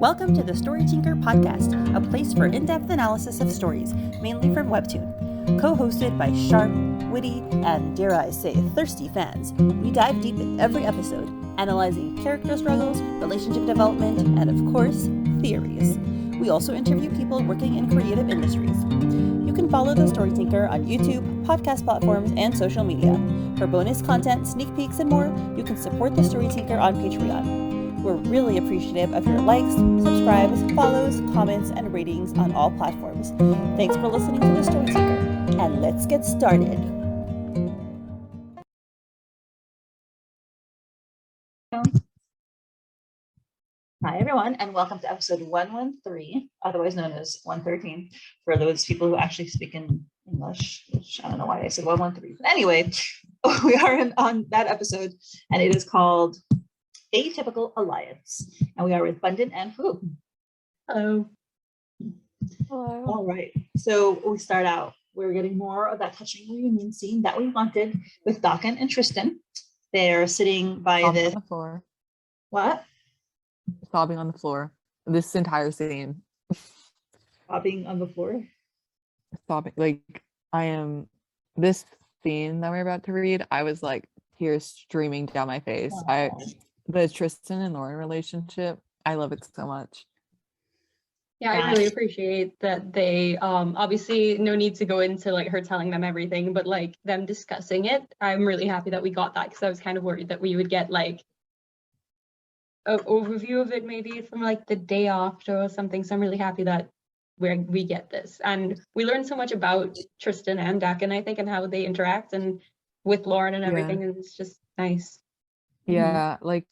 Welcome to the Story Tinker podcast, a place for in-depth analysis of stories, mainly from Webtoon. Co-hosted by sharp, witty, and dare I say, thirsty fans, we dive deep in every episode, analyzing character struggles, relationship development, and of course, theories. We also interview people working in creative industries. You can follow the Story Tinker on YouTube, podcast platforms, and social media. For bonus content, sneak peeks, and more, you can support the Story Tinker on Patreon. We're really appreciative of your likes, subscribes, follows, comments, and ratings on all platforms. Thanks for listening to the Story Tinker, and let's get started. Hi, everyone, and welcome to episode 113, otherwise known as 113, for those people who actually speak in English, which I don't know why I said 113. But anyway, we are on that episode, and it is called Atypical Alliance, and we are with Bundin and Fwoot. Hello. Hello. All right, so we start out. We're getting more of that touching reunion scene that we wanted with Dakan and Tristan. They're sitting by On the floor. What? Sobbing on the floor. This entire scene. Sobbing on the floor. Sobbing. Like, this scene that we're about to read, I was like, tears streaming down my face. The Tristan and Lauren relationship, I love it so much. Yeah, I really appreciate that they obviously no need to go into like her telling them everything, but like them discussing it. I'm really happy that we got that because I was kind of worried that we would get like an overview of it maybe from like the day after or something. So I'm really happy that we get this. And we learned so much about Tristan and Dakan, I think, and how they interact and with Lauren and everything. And it's just nice. Yeah, like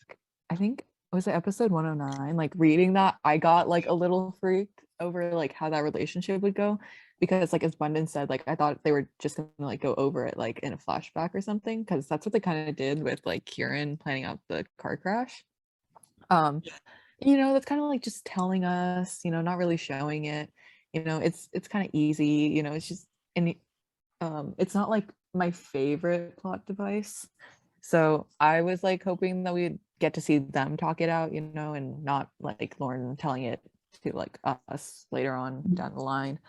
I think was it episode 109? Like reading that, I got like a little freaked over like how that relationship would go, because like as Bundin said, like I thought they were just gonna like go over it like in a flashback or something, because that's what they kind of did with like Kieran planning out the car crash. That's kind of like just telling us, not really showing it. It's kind of easy, it's just it's not like my favorite plot device. So I was like hoping that we'd get to see them talk it out, and not like Lauren telling it to like us later on down the line.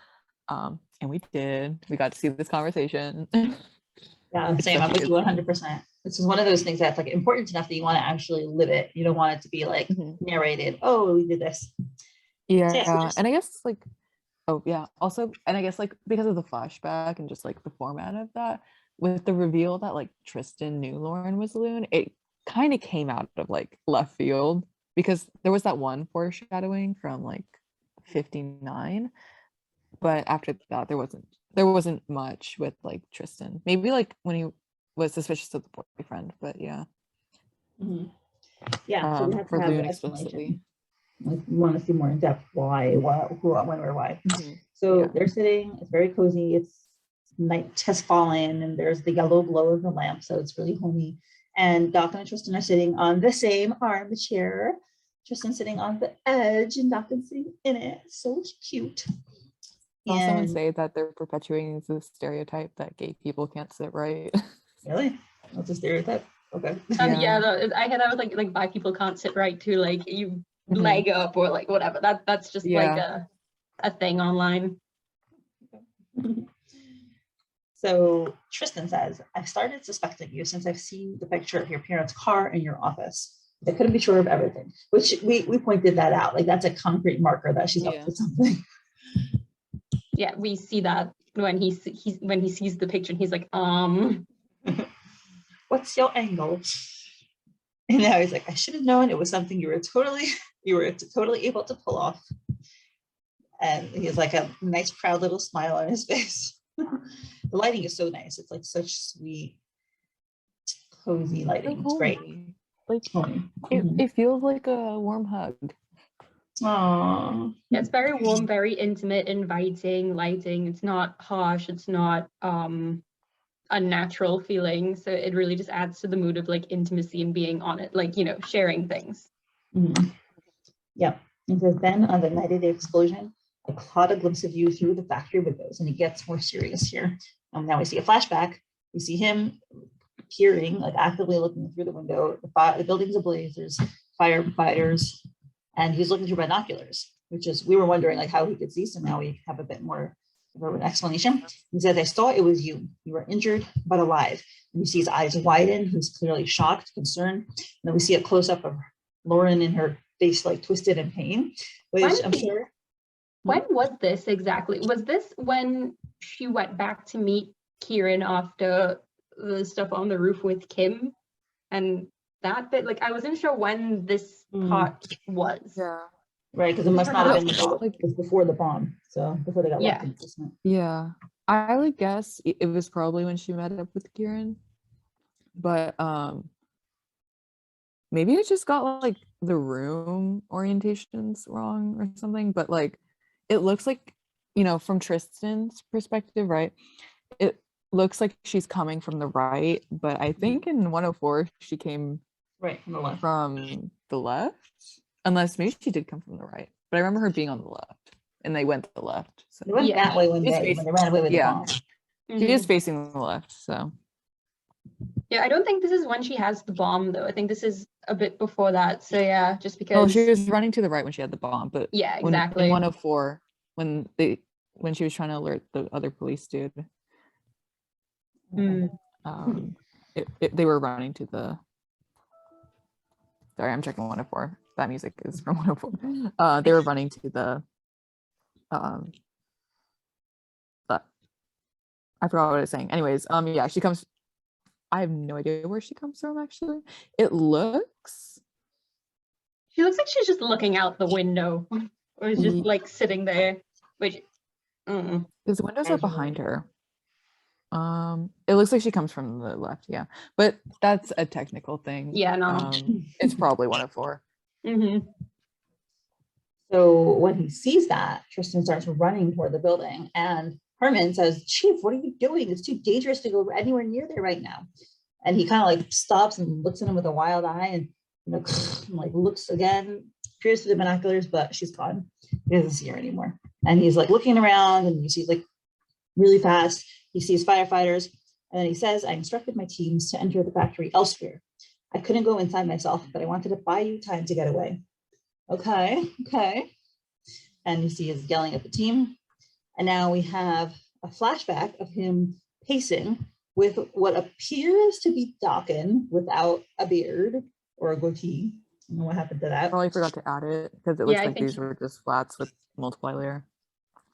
And we did. We got to see this conversation. Yeah, same. I'm with you 100%. This is one of those things that's like important enough that you want to actually live it. You don't want it to be like narrated. Oh, we did this. Yeah, and I guess like, also, and I guess like because of the flashback and just like the format of that, with the reveal that like Tristan knew Lauren was Lune, it kind of came out of like left field, because there was that one foreshadowing from like 59, but after that there wasn't much with like Tristan. Maybe like when he was suspicious of the boyfriend, but yeah. Yeah, so we have for to have Lune the explicitly. Like we want to see more in depth why, what, who, when, where, why. So they're sitting. It's very cozy. It's night has fallen, and there's the yellow glow of the lamp, so it's really homey. And Dakan and Tristan are sitting on the same armchair. Tristan sitting on the edge, and Dakan sitting in it. So cute. Saw someone say that they're perpetuating the stereotype that gay people can't sit right. Really? That's a stereotype? Okay. I had out like bi people can't sit right too, like you leg up or like whatever. That's just like a thing online. So Tristan says, I've started suspecting you since I've seen the picture of your parents' car in your office. I couldn't be sure of everything, which we pointed that out. Like that's a concrete marker that she's up to something. Yeah, we see that when he sees the picture and he's like, what's your angle? And now he's like, I should have known it was something you were totally able to pull off. And he has like a nice proud little smile on his face. The lighting is so nice. It's like such sweet, cozy lighting. It's great. Like it feels like a warm hug. Aww. Yeah, it's very warm, very intimate, inviting lighting. It's not harsh. It's not unnatural feeling. So it really just adds to the mood of like intimacy and being on it, like sharing things. Yeah. And so then on the night of the explosion, I caught a glimpse of you through the factory windows, and it gets more serious here. Now we see a flashback. We see him peering, like actively looking through the window. The building's ablaze. There's firefighters and he's looking through binoculars, which is, we were wondering like how he could see. So now we have a bit more of an explanation. He says, I saw it was you. You were injured, but alive. And you see his eyes widen. He's clearly shocked, concerned. And then we see a close up of Lauren in her face, like twisted in pain, which I'm sure. When was this exactly? Was this when she went back to meet Kieran after the stuff on the roof with Kim? And that bit, like, I wasn't sure when this part was. Yeah. Right, because it must not have been it was before the bomb. So before they got locked in the basement. Yeah. I would guess it was probably when she met up with Kieran. But maybe I just got like the room orientations wrong or something. But like it looks like, from Tristan's perspective, right? It looks like she's coming from the right, but I think in 104 she came right from the left. From the left, unless maybe she did come from the right. But I remember her being on the left, and they went to the left. So they went that way when they ran away with the bomb. She is facing the left, so. Yeah, I don't think this is when she has the bomb though. I think this is a bit before that. So yeah, just because. Oh, she was running to the right when she had the bomb, but yeah, exactly. In 104, when she was trying to alert the other police dude, they were running to the. Sorry, I'm checking 104. That music is from 104. They were running to the. I forgot what I was saying. Anyways, yeah, she comes. I have no idea where she comes from. Actually, it looks. She looks like she's just looking out the window, or is just like sitting there. Which, because the windows are behind her. It looks like she comes from the left, yeah, but that's a technical thing. Yeah, no, it's probably 104. So when he sees that, Tristan starts running toward the building, and Herman says, "Chief, what are you doing? It's too dangerous to go anywhere near there right now." And he kind of like stops and looks at him with a wild eye, and like looks again, peers through the binoculars, but she's gone. He doesn't see her anymore, and he's like looking around, and you see like really fast. He sees firefighters, and then he says, "I instructed my teams to enter the factory elsewhere. I couldn't go inside myself, but I wanted to buy you time to get away." Okay. And you see he's yelling at the team. And now we have a flashback of him pacing with what appears to be Dakan without a beard or a goatee. I don't know what happened to that. I probably forgot to add it because it looks like these were just flats with multiply layer.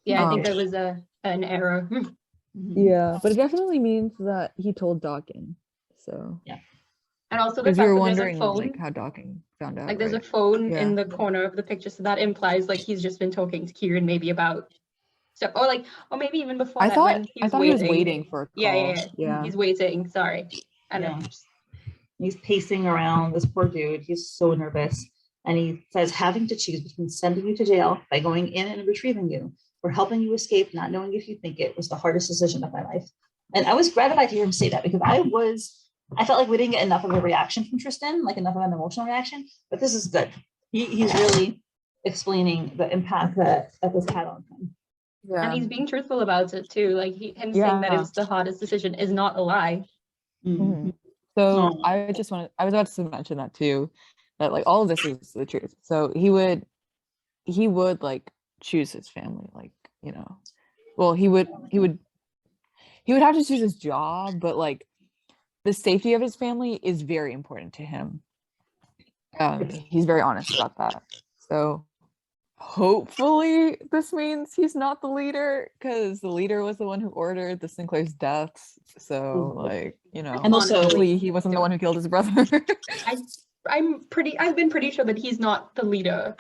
Yeah, I think that was an error. Yeah, but it definitely means that he told Dakan. So yeah. And also the fact that you were there's wondering a phone, like how Dakan found out. Like there's a phone in the corner of the picture, so that implies like he's just been talking to Kieran maybe about stuff, or maybe even before that when I thought he was waiting for a call. Yeah. He's waiting. Sorry. I know. He's pacing around. This poor dude. He's so nervous, and he says, "Having to choose between sending you to jail by going in and retrieving you, or helping you escape, not knowing if you think it, was the hardest decision of my life." And I was gratified to hear him say that because I felt like we didn't get enough of a reaction from Tristan, like enough of an emotional reaction, but this is good. He's really explaining the impact that this had on him. Yeah. And he's being truthful about it too. Like him saying that it's the hardest decision is not a lie. So I was about to mention that too, that like all of this is the truth. So he would like choose his family, like, well, he would have to choose his job, but like the safety of his family is very important to him. He's very honest about that. So hopefully this means he's not the leader, because the leader was the one who ordered the Sinclair's deaths. So like, and also hopefully he wasn't the one who killed his brother. I've been pretty sure that he's not the leader,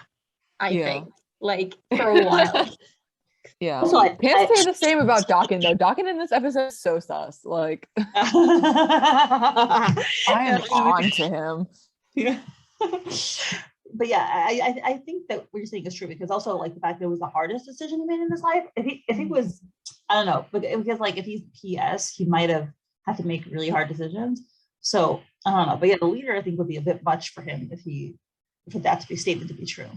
I think, like for a while. Yeah. Also, can't say the same about Dakan though. Dakan in this episode is so sus. Like I am on to him. Yeah. But yeah, I think that what you're saying is true, because also like the fact that it was the hardest decision he made in his life. If he was, I don't know, because like if he's PS, he might have had to make really hard decisions. So I don't know. But yeah, the leader I think would be a bit much for him if that to be stated to be true.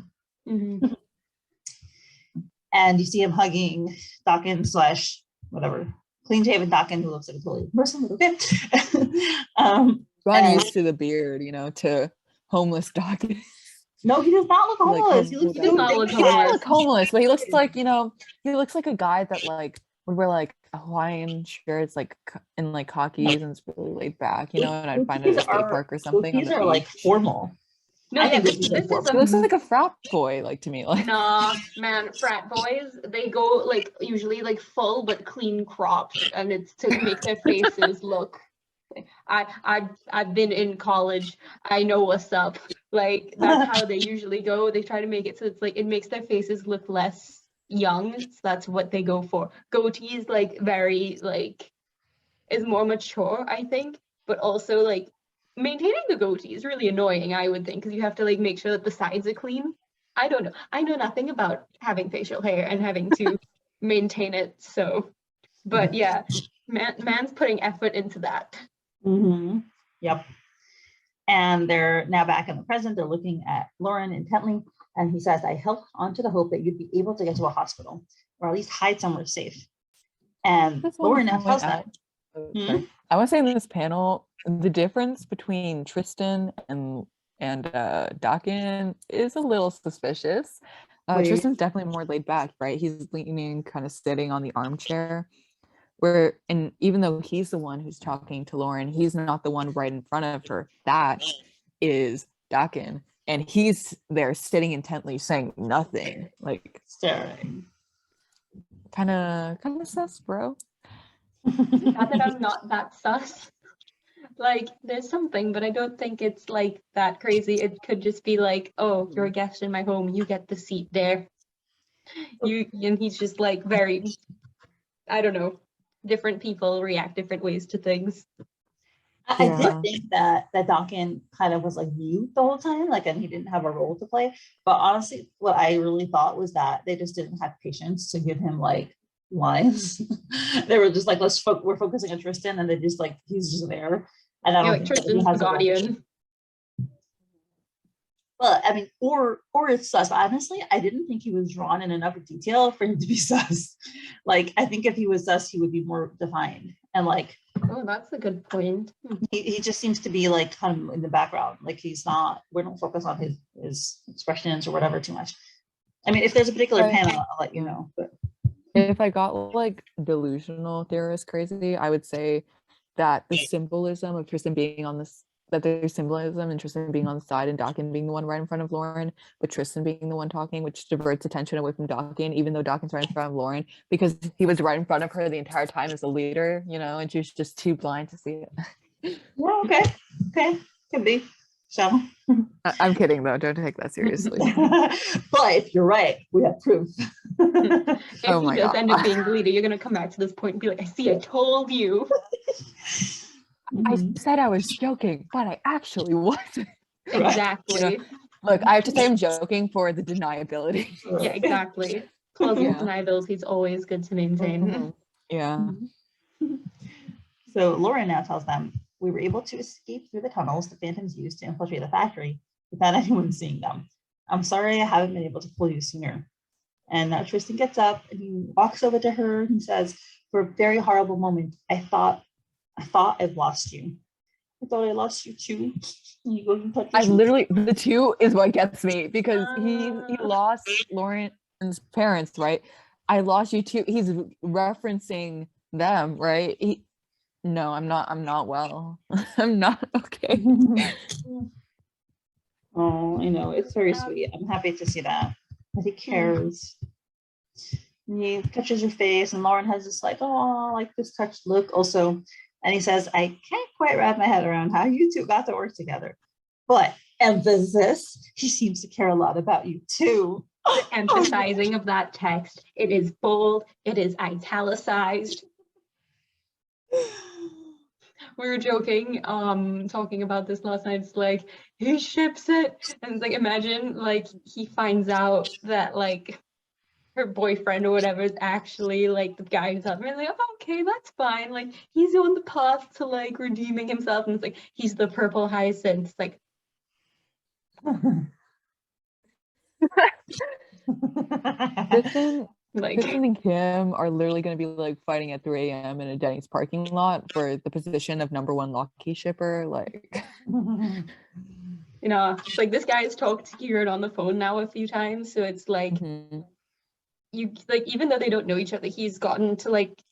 And you see him hugging Dakan / whatever, clean shaven Dakan, who looks like a totally person. Okay. Gone used to the beard, to homeless Dakan. No, he does not look homeless. He looks He does not look He doesn't homeless. look homeless, but he looks like, you know, he looks like a guy that like would wear like a Hawaiian shirts, like in like khakis, and it's really laid back, you know, and I'd find it at a skate park or something. These are like formal. No, I yeah, think this is He looks like a frat boy, like to me. Like nah, man, frat boys, they go like usually like full but clean cropped, and it's to make their faces look. I've been in college. I know what's up. Like that's how they usually go. They try to make it so it's like it makes their faces look less young. So that's what they go for. Goatees like very like is more mature, I think, but also like maintaining the goatee is really annoying, I would think, because you have to like make sure that the sides are clean. I don't know. I know nothing about having facial hair and having to maintain it. So, but yeah, man's putting effort into that. Mm-hmm. Yep. And they're now back in the present. They're looking at Lauren intently. And he says, I held on to the hope that you'd be able to get to a hospital or at least hide somewhere safe. And Lauren now tells them. I want to say in this panel, the difference between Tristan and Dakan is a little suspicious. Tristan's definitely more laid back, right? He's leaning, kind of sitting on the armchair. And even though he's the one who's talking to Lauren, he's not the one right in front of her. That is Dakan. And he's there sitting intently saying nothing. Like staring. Kind of sus, bro. Not that I'm not that sus. Like there's something, but I don't think it's like that crazy. It could just be like, oh, you're a guest in my home, you get the seat there. And he's just like very, I don't know, different people react different ways to things. I did think that Dakan kind of was like mute the whole time, like, and he didn't have a role to play. But honestly, what I really thought was that they just didn't have patience to give him like lines. They were just like, we're focusing on Tristan, and they just like he's just there. And I don't think Tristan's the guardian. Well, I mean, or it's sus. Honestly, I didn't think he was drawn in enough detail for him to be sus. Like, I think if he was sus, he would be more defined. And like, oh, that's a good point. He just seems to be like kind of in the background. Like he's not. We don't focus on his expressions or whatever too much. I mean, if there's a particular panel, I'll let you know. But if I got like delusional theorist crazy, I would say that the symbolism of Tristan being on this, that there's symbolism and Tristan being on the side and Dakan being the one right in front of Lauren, but Tristan being the one talking, which diverts attention away from Dakan, even though Dakan's right in front of Lauren, because he was right in front of her the entire time as a leader, you know, and she was just too blind to see it. Well, okay, could be. So I'm kidding though, don't take that seriously. But if you're right, we have proof. If he does end up being the leader, you're gonna come back to this point and be like, I see, I told you. I said I was joking, but I actually wasn't. Exactly. You know, look, I have to say I'm joking for the deniability. Yeah, exactly. Plausible deniability is always good to maintain. Yeah. So Lauren now tells them, we were able to escape through the tunnels the Phantoms used to infiltrate the factory without anyone seeing them. I'm sorry I haven't been able to pull you sooner. And now Tristan gets up and he walks over to her and says, for a very horrible moment, I thought I've lost you. I thought I lost you too. You go and touch I literally, the two is what gets me, because he lost Lauren's parents, right? I lost you too. He's referencing them, right? No, I'm not well. I'm not okay. Oh, I know. It's very sweet. I'm happy to see that he cares. And he touches her face, and Lauren has this like, oh, like this touched look also. And he says, I can't quite wrap my head around how you two got to work together. But emphasis, he seems to care a lot about you too. The emphasizing of that text. It is bold. It is italicized. We were joking, talking about this last night. It's like, he ships it. And it's like, imagine like he finds out that like her boyfriend or whatever is actually like the guy who's up there. Like, oh, okay, that's fine. Like he's on the path to like redeeming himself. And it's like, he's the purple hyacinth. It's like, Tristan and Kim are literally going to be like fighting at 3 a.m. in a Denny's parking lot for the position of #1 Lockheed shipper. Like, you know, it's like this guy's talked to Kieran on the phone now a few times, so it's like you like, even though they don't know each other, he's gotten to like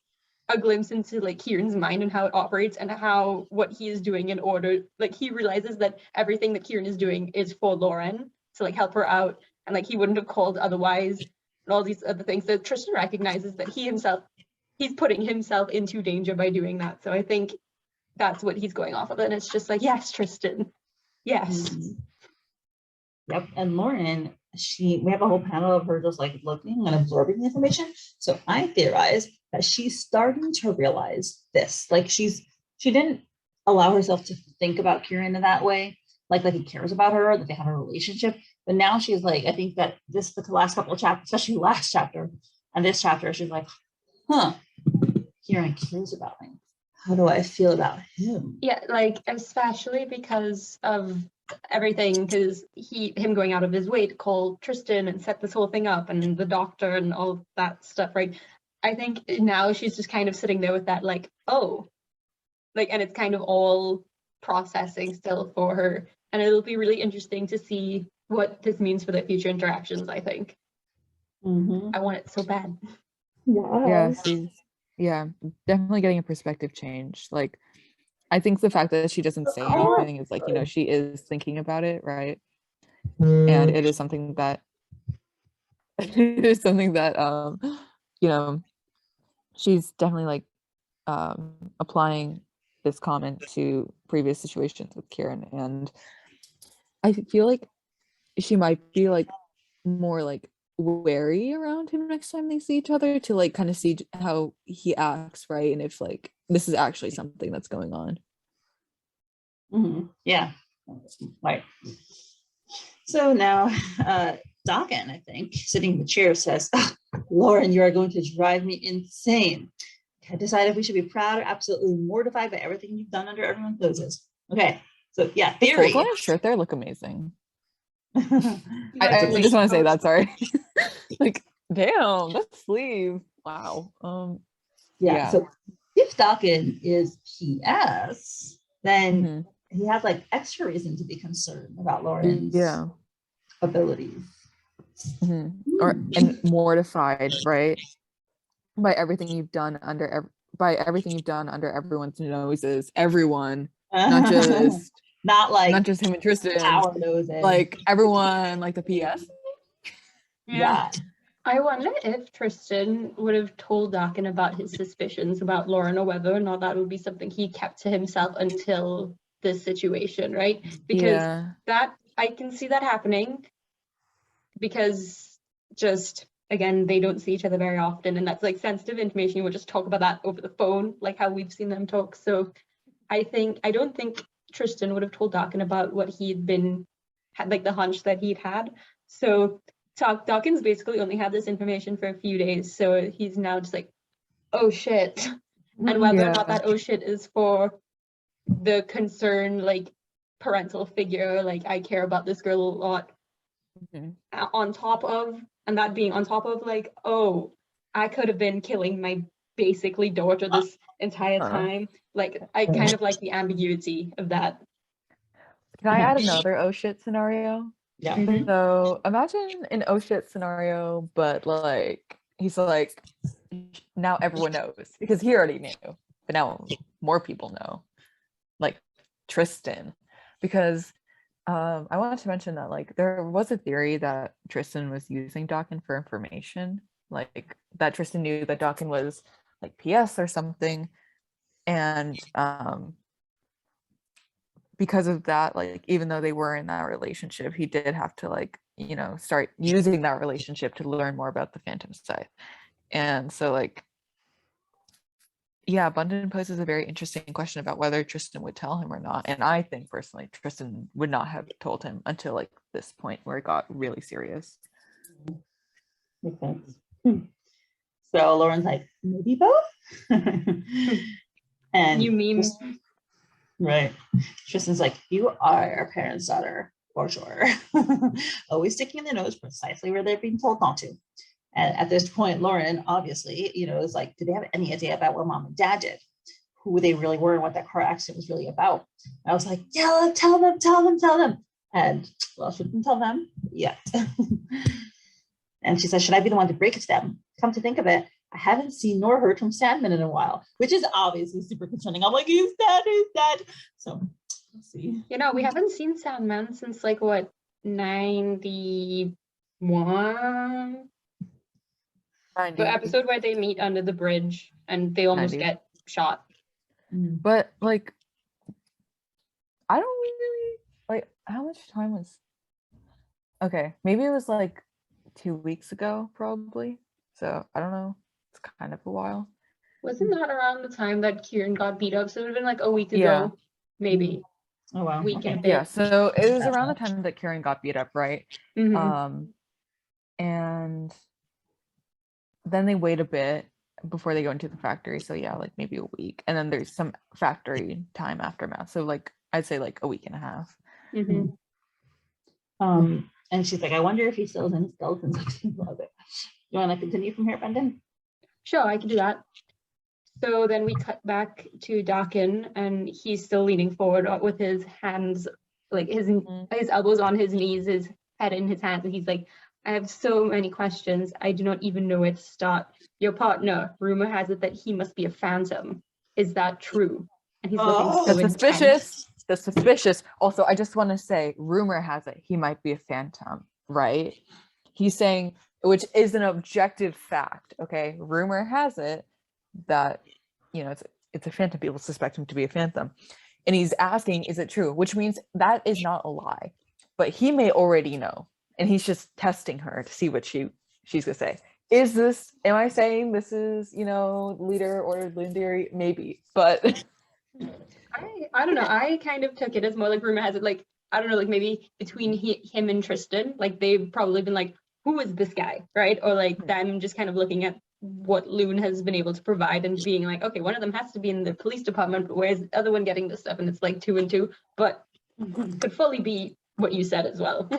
a glimpse into like Kieran's mind and how it operates and how what he is doing in order, like he realizes that everything that Kieran is doing is for Lauren to like help her out, and like he wouldn't have called otherwise, and all these other things. So Tristan recognizes that he's putting himself into danger by doing that. So I think that's what he's going off of, and it's just like, yes, Tristan, yes. Yep. And Lauren, we have a whole panel of her just like looking and absorbing the information. So I theorize that she's starting to realize this. Like she didn't allow herself to think about Kieran in that way, like he cares about her, that they have a relationship. But now she's like, I think that the last couple of chapters, especially last chapter and this chapter, she's like, Kieran cares about me. How do I feel about him? Yeah, like especially because of everything, because him going out of his way to call Tristan and set this whole thing up, and the doctor and all that stuff, right? I think now she's just kind of sitting there with that, like, oh, like, and it's kind of all processing still for her, and it'll be really interesting to see what this means for their future interactions. I think I want it so bad. Yeah, definitely getting a perspective change. Like, I think the fact that she doesn't say anything is like, you know, she is thinking about it, right? And it is something that you know, she's definitely like applying this comment to previous situations with Kieran, and I feel like she might be like more like wary around him next time they see each other, to like kind of see how he acts, right? And if like this is actually something that's going on. Yeah, right. So now Dakan, I think, sitting in the chair, says, Lauren, you are going to drive me insane. I decided if we should be proud or absolutely mortified by everything you've done under everyone's noses. Okay, so yeah, theory. The shirt there look amazing. I just want to say that, sorry. Like, damn, that sleeve. Wow. Yeah. So if Dakan is PS, then he has like extra reason to be concerned about Lauren's abilities. And mortified, right? By everything you've done under everyone's noses. Everyone, not just not just him and Tristan, our noses. Like everyone, like the PS. Yeah. I wonder if Tristan would have told Dakan about his suspicions about Lauren, or whether or not that would be something he kept to himself until this situation, right? Because that, I can see that happening, because just, again, they don't see each other very often, and that's like sensitive information. You would just talk about that over the phone, like how we've seen them talk. So I don't think Tristan would have told Dakan about what had like the hunch that he'd had. So Dakan's basically only had this information for a few days, so he's now just like, oh shit. And whether or not that oh shit is for the concern, like parental figure, like I care about this girl a lot, on top of, and that being on top of like, oh, I could have been killing my basically daughter this entire time. Like, I kind of like the ambiguity of that. Can I add another oh shit scenario? Yeah. So imagine an oh shit scenario, but like he's like, now everyone knows, because he already knew, but now more people know, like Tristan, because I wanted to mention that like there was a theory that Tristan was using Dakan for information, like that Tristan knew that Dakan was like PS or something, and because of that, like even though they were in that relationship, he did have to like, you know, start using that relationship to learn more about the Phantom side. And so like, yeah, Bundin poses a very interesting question about whether Tristan would tell him or not. And I think personally Tristan would not have told him until like this point where it got really serious. Makes sense. So Lauren's like, maybe both. And you mean right. Tristan's like, you are our parents' daughter, for sure. Always sticking their nose precisely where they're being told not to. And at this point, Lauren, obviously, you know, is like, did they have any idea about what mom and dad did? Who they really were and what that car accident was really about? I was like, yeah, tell them. And well, she didn't tell them yet. And she says, should I be the one to break it to them? Come to think of it, I haven't seen nor heard from Sandman in a while, which is obviously super concerning. I'm like, he's dead. So let's see. You know, we haven't seen Sandman since like what, 91? The episode where they meet under the bridge and they almost 90s. get shot. But like, I don't really like how much time was. Okay, maybe it was like 2 weeks ago, probably. So I don't know. It's kind of a while. Wasn't that around the time that Kieran got beat up? So it would have been like a week ago, Yeah. maybe. Oh wow. Week and a Okay. bit. Yeah, so it was That around the much. time that Kieran got beat up, right? Mhm. And then they wait a bit before they go into the factory. So yeah, like maybe a week. And then there's some factory time aftermath. So like I'd say like a week and a half. Mhm. And she's like, I wonder if he still has any skeletons. Love it. You want to continue from here, Bundin? Sure, I can do that. So then we cut back to Dakan, and he's still leaning forward with his hands, like his elbows on his knees, his head in his hands, and he's like, I have so many questions. I do not even know where to start. Your partner, rumor has it that he must be a phantom. Is that true? And he's looking so That's intense. suspicious. That's suspicious. Also, I just want to say, rumor has it he might be a phantom, right? He's saying, which is an objective fact, okay? Rumor has it that, you know, it's a phantom. People suspect him to be a phantom. And he's asking, is it true? Which means that is not a lie. But he may already know. And he's just testing her to see what she's going to say. Am I saying this is, you know, leader or Lune theory? Maybe, but... I don't know. I kind of took it as more like rumor has it, like, I don't know, like maybe between him and Tristan, like they've probably been like, who is this guy, right? Or like them just kind of looking at what Lune has been able to provide and being like, okay, one of them has to be in the police department, but where's the other one getting this stuff? And it's like 2 and 2, but could fully be what you said as well.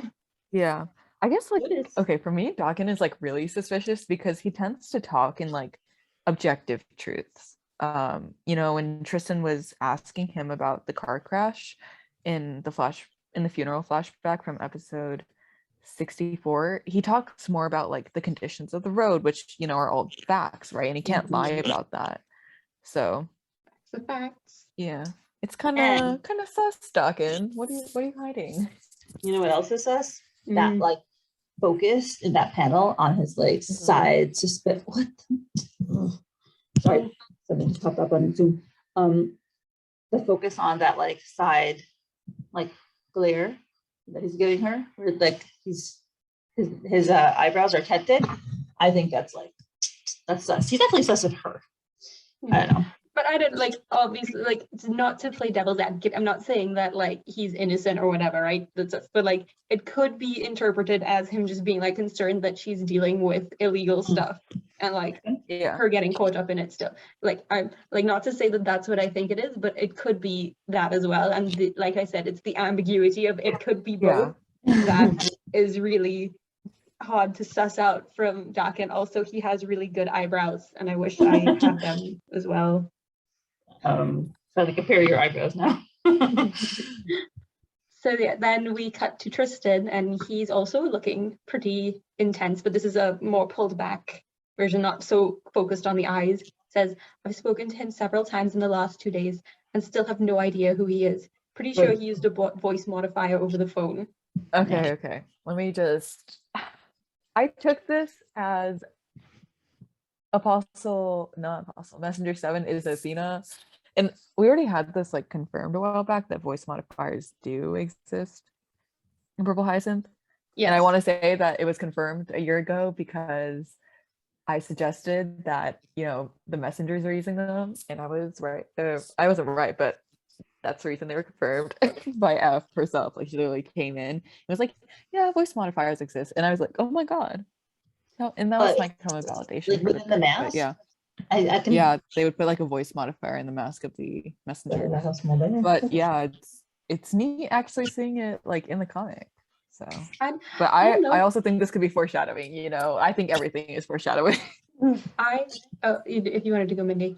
Yeah. I guess like, What is- okay, for me, Dakan is like really suspicious because he tends to talk in like objective truths. You know, when Tristan was asking him about the car crash in the funeral flashback from episode 64, he talks more about like the conditions of the road, which, you know, are all facts, right? And he can't lie about that. So The facts. yeah, it's kind of sus, Dakan. What are you hiding? You know what else is sus? That like focus in that panel on his like side suspect. What? Sorry, something just popped up on Zoom. The focus on that like side, like glare that he's giving her, where like his eyebrows are tinted. I think that's sus. He's definitely sus with her. I don't know. But I don't like, obviously, like, it's not to play devil's advocate. I'm not saying that like he's innocent or whatever, right? But like it could be interpreted as him just being like concerned that she's dealing with illegal stuff and like her getting caught up in it still. Like I'm like, not to say that that's what I think it is, but it could be that as well. And like I said, it's the ambiguity of it could be both that is really hard to suss out from Dakan. Also, he has really good eyebrows, and I wish I had them as well. So to compare your eyebrows now. So yeah, then we cut to Tristan, and he's also looking pretty intense, but this is a more pulled back version, not so focused on the eyes. Says, I've spoken to him several times in the last 2 days and still have no idea who he is. Pretty sure he used a voice modifier over the phone. Okay. Let me just... I took this as Messenger 7 is Athena. And we already had this like confirmed a while back that voice modifiers do exist in Purple Hyacinth. Yes. And I want to say that it was confirmed a year ago because I suggested that, you know, the messengers are using them, and I was right. I wasn't right, but that's the reason they were confirmed by F herself. Like she literally came in. It was like, yeah, voice modifiers exist. And I was like, oh my God. No, and that was my common validation. Like within the mask? But yeah. I can... Yeah, they would put like a voice modifier in the mask of the messenger. But yeah, it's neat actually seeing it like in the comic. So but I also think this could be foreshadowing, you know. I think everything is foreshadowing. If you wanted to go, Mindy.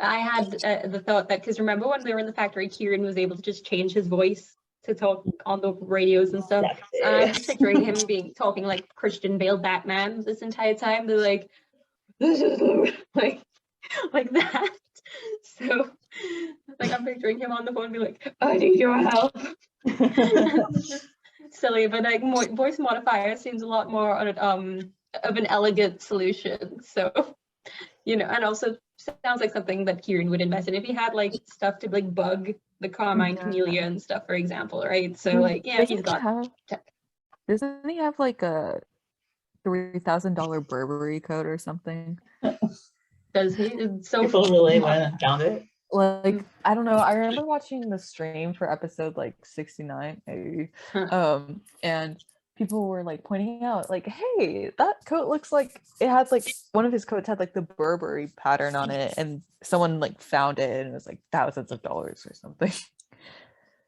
I had the thought that, because remember when they were in the factory, Kieran was able to just change his voice to talk on the radios and stuff. I'm just picturing him talking like Christian Bale Batman this entire time. They're like, like that. So like I'm picturing him on the phone be like, I need your help. Silly, but like voice modifier seems a lot more of an elegant solution. So, and also sounds like something that Kieran would invest in if he had like stuff to like bug the Carmine Camellia and stuff, for example, right? So like, yeah, he's got tech. Doesn't he have like a $3,000 Burberry coat or something? Does he? It's so people really went and found it. Like, I don't know. I remember watching the stream for episode like 69, maybe. And people were like pointing out, like, hey, that coat looks like it had like one of his coats had like the Burberry pattern on it, and someone like found it and it was like thousands of dollars or something.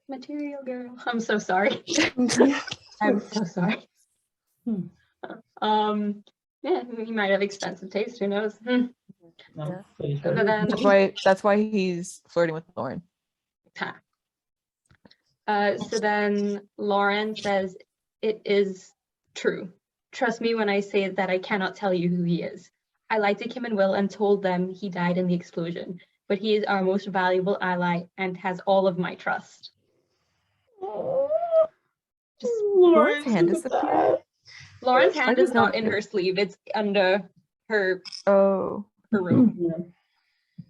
Material girl. I'm so sorry. I'm so sorry. Yeah, he might have expensive taste, who knows? No, Yeah. That's why he's flirting with Lauren. So then Lauren says, it is true. Trust me when I say that I cannot tell you who he is. I lied to Kim and Will and told them he died in the explosion, but he is our most valuable ally and has all of my trust. Just Lauren's hand disappeared. Lauren's hand is not in her sleeve. It's under her robe.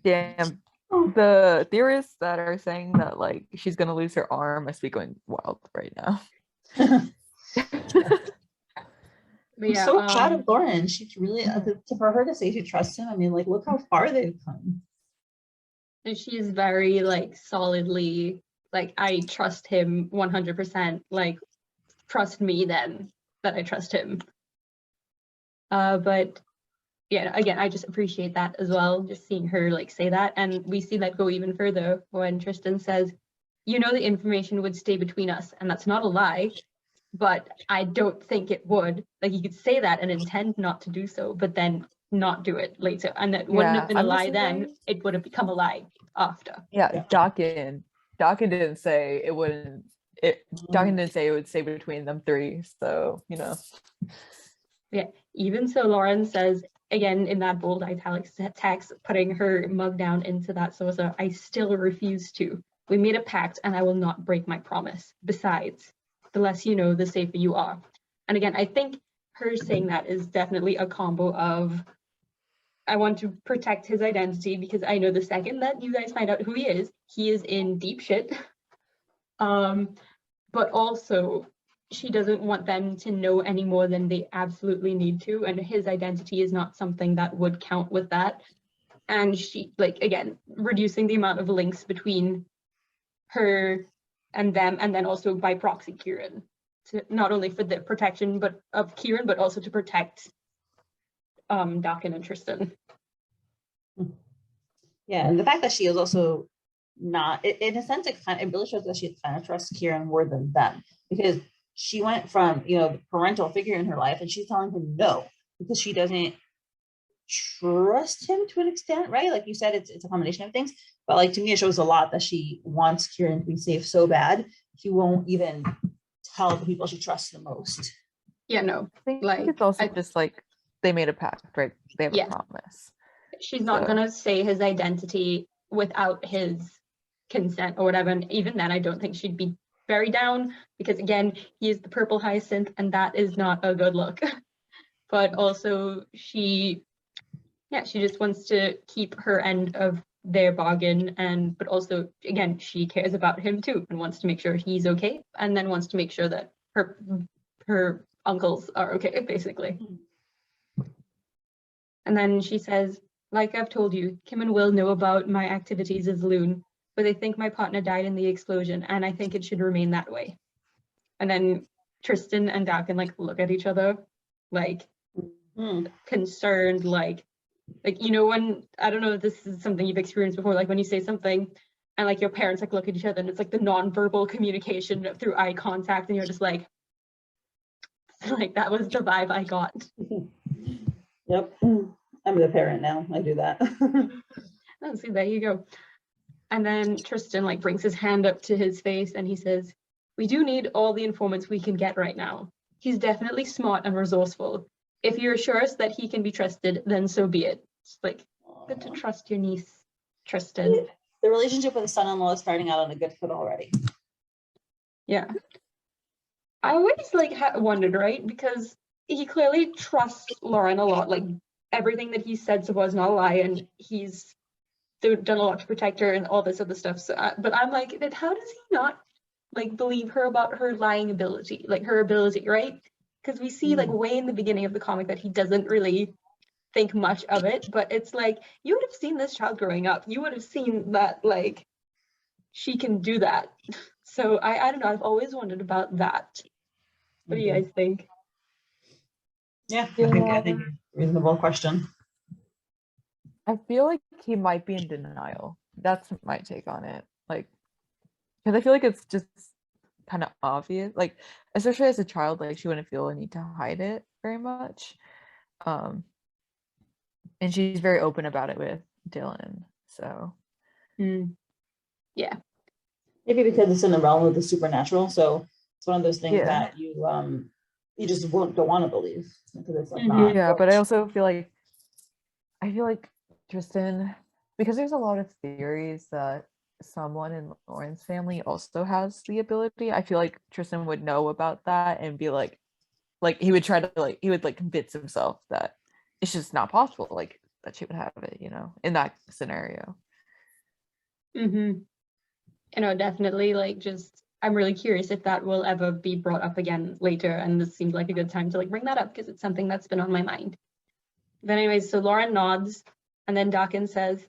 Damn. The theorists that are saying that like she's gonna lose her arm must be going wild right now. I'm so proud of Lauren. She's really for her to say she trusts him. I mean, like, look how far they've come. And she is very like solidly like, I trust him 100%. Like, trust me then that I trust him. But yeah, again, I just appreciate that as well, just seeing her like say that. And we see that go even further when Tristan says, the information would stay between us, and that's not a lie, but I don't think it would. Like, you could say that and intend not to do so, but then not do it later. And that wouldn't have been a lie then, it would have become a lie after. Yeah. Dakan didn't say it wouldn't. Dakan didn't say it would stay between them three, so Yeah, even so, Lauren says, again, in that bold italics text, putting her mug down into that saucer, I still refuse to. We made a pact and I will not break my promise. Besides, the less you know, the safer you are. And again, I think her saying that is definitely a combo of, I want to protect his identity because I know the second that you guys find out who he is in deep shit. But also, she doesn't want them to know any more than they absolutely need to, and his identity is not something that would count with that. And she, like, again, reducing the amount of links between her and them, and then also by proxy Kieran, to not only for the protection of Kieran, but also to protect Dakan and Tristan. Yeah, and the fact that she is also not, in a sense, it really shows that she kind of trusts Kieran more than them, because she went from, the parental figure in her life, and she's telling him no, because she doesn't trust him to an extent, right? Like you said, it's a combination of things, but like, to me, it shows a lot that she wants Kieran to be safe so bad, she won't even tell the people she trusts the most. Yeah, no. I think it's also just like, they made a pact, right? They have a promise. She's not gonna say his identity without his consent or whatever, and even then I don't think she'd be very down, because again, he is the purple hyacinth and that is not a good look. But also she just wants to keep her end of their bargain, and but also again, she cares about him too and wants to make sure he's okay, and then wants to make sure that her uncles are okay, basically. And then she says, like I've told you, Kim and Will know about my activities as Lune, but they think my partner died in the explosion, and I think it should remain that way. And then Tristan and Dakan like look at each other, like concerned, like when, I don't know if this is something you've experienced before, like when you say something and like your parents like look at each other, and it's like the non-verbal communication through eye contact, and you're just like that was the vibe I got. Yep, I'm the parent now. I do that. See, there you go. And then Tristan like brings his hand up to his face and he says, We do need all the informants we can get right now. He's definitely smart and resourceful. If you assure us that he can be trusted, then so be it. It's like, good to trust your niece, Tristan. The relationship with the son-in-law is starting out on a good foot already. Yeah. I always like wondered, right? Because he clearly trusts Lauren a lot. Like everything that he said was not a lie, and he's done a lot to protect her and all this other stuff. So, but I'm like, how does he not like believe her about her lying ability, like her ability, right? Because we see like way in the beginning of the comic that he doesn't really think much of it, but it's like you would have seen this child growing up. You would have seen that like she can do that. So I don't know. I've always wondered about that. What do you guys think? Yeah, I think reasonable question. I feel like he might be in denial. That's my take on it. Like, because I feel like it's just kind of obvious. Like, especially as a child, like she wouldn't feel a need to hide it very much. And she's very open about it with Dylan. So, yeah, maybe because it's in the realm of the supernatural. So it's one of those things that you just don't want to believe because it's like not. Yeah, but I also feel like Tristan, because there's a lot of theories that someone in Lauren's family also has the ability. I feel like Tristan would know about that and be like he would try to he would convince himself that it's just not possible, like that she would have it, in that scenario. Definitely. I'm really curious if that will ever be brought up again later, and this seemed like a good time to bring that up because it's something that's been on my mind. But anyways, so Lauren nods, and then Dakan says,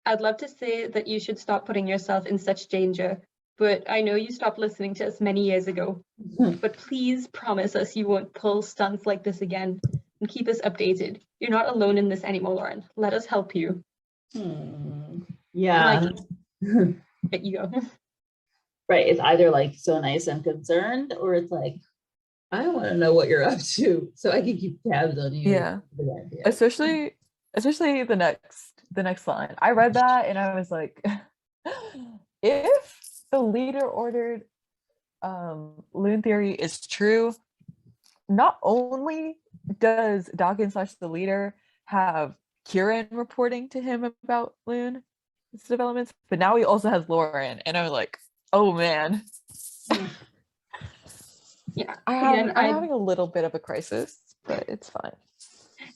"I'd love to say that you should stop putting yourself in such danger, but I know you stopped listening to us many years ago. But please promise us you won't pull stunts like this again, and keep us updated. You're not alone in this anymore, Lauren. Let us help you." Yeah. There you go. Right. It's either so nice and concerned, or it's like, I want to know what you're up to so I can keep tabs on you. Yeah. Especially the next line. I read that and I was like, if the leader ordered Lune theory is true, not only does Dakan / the leader have Kieran reporting to him about Lune's developments, but now he also has Lauren, and I was like, oh man. Yeah, I'm having a little bit of a crisis, but it's fine.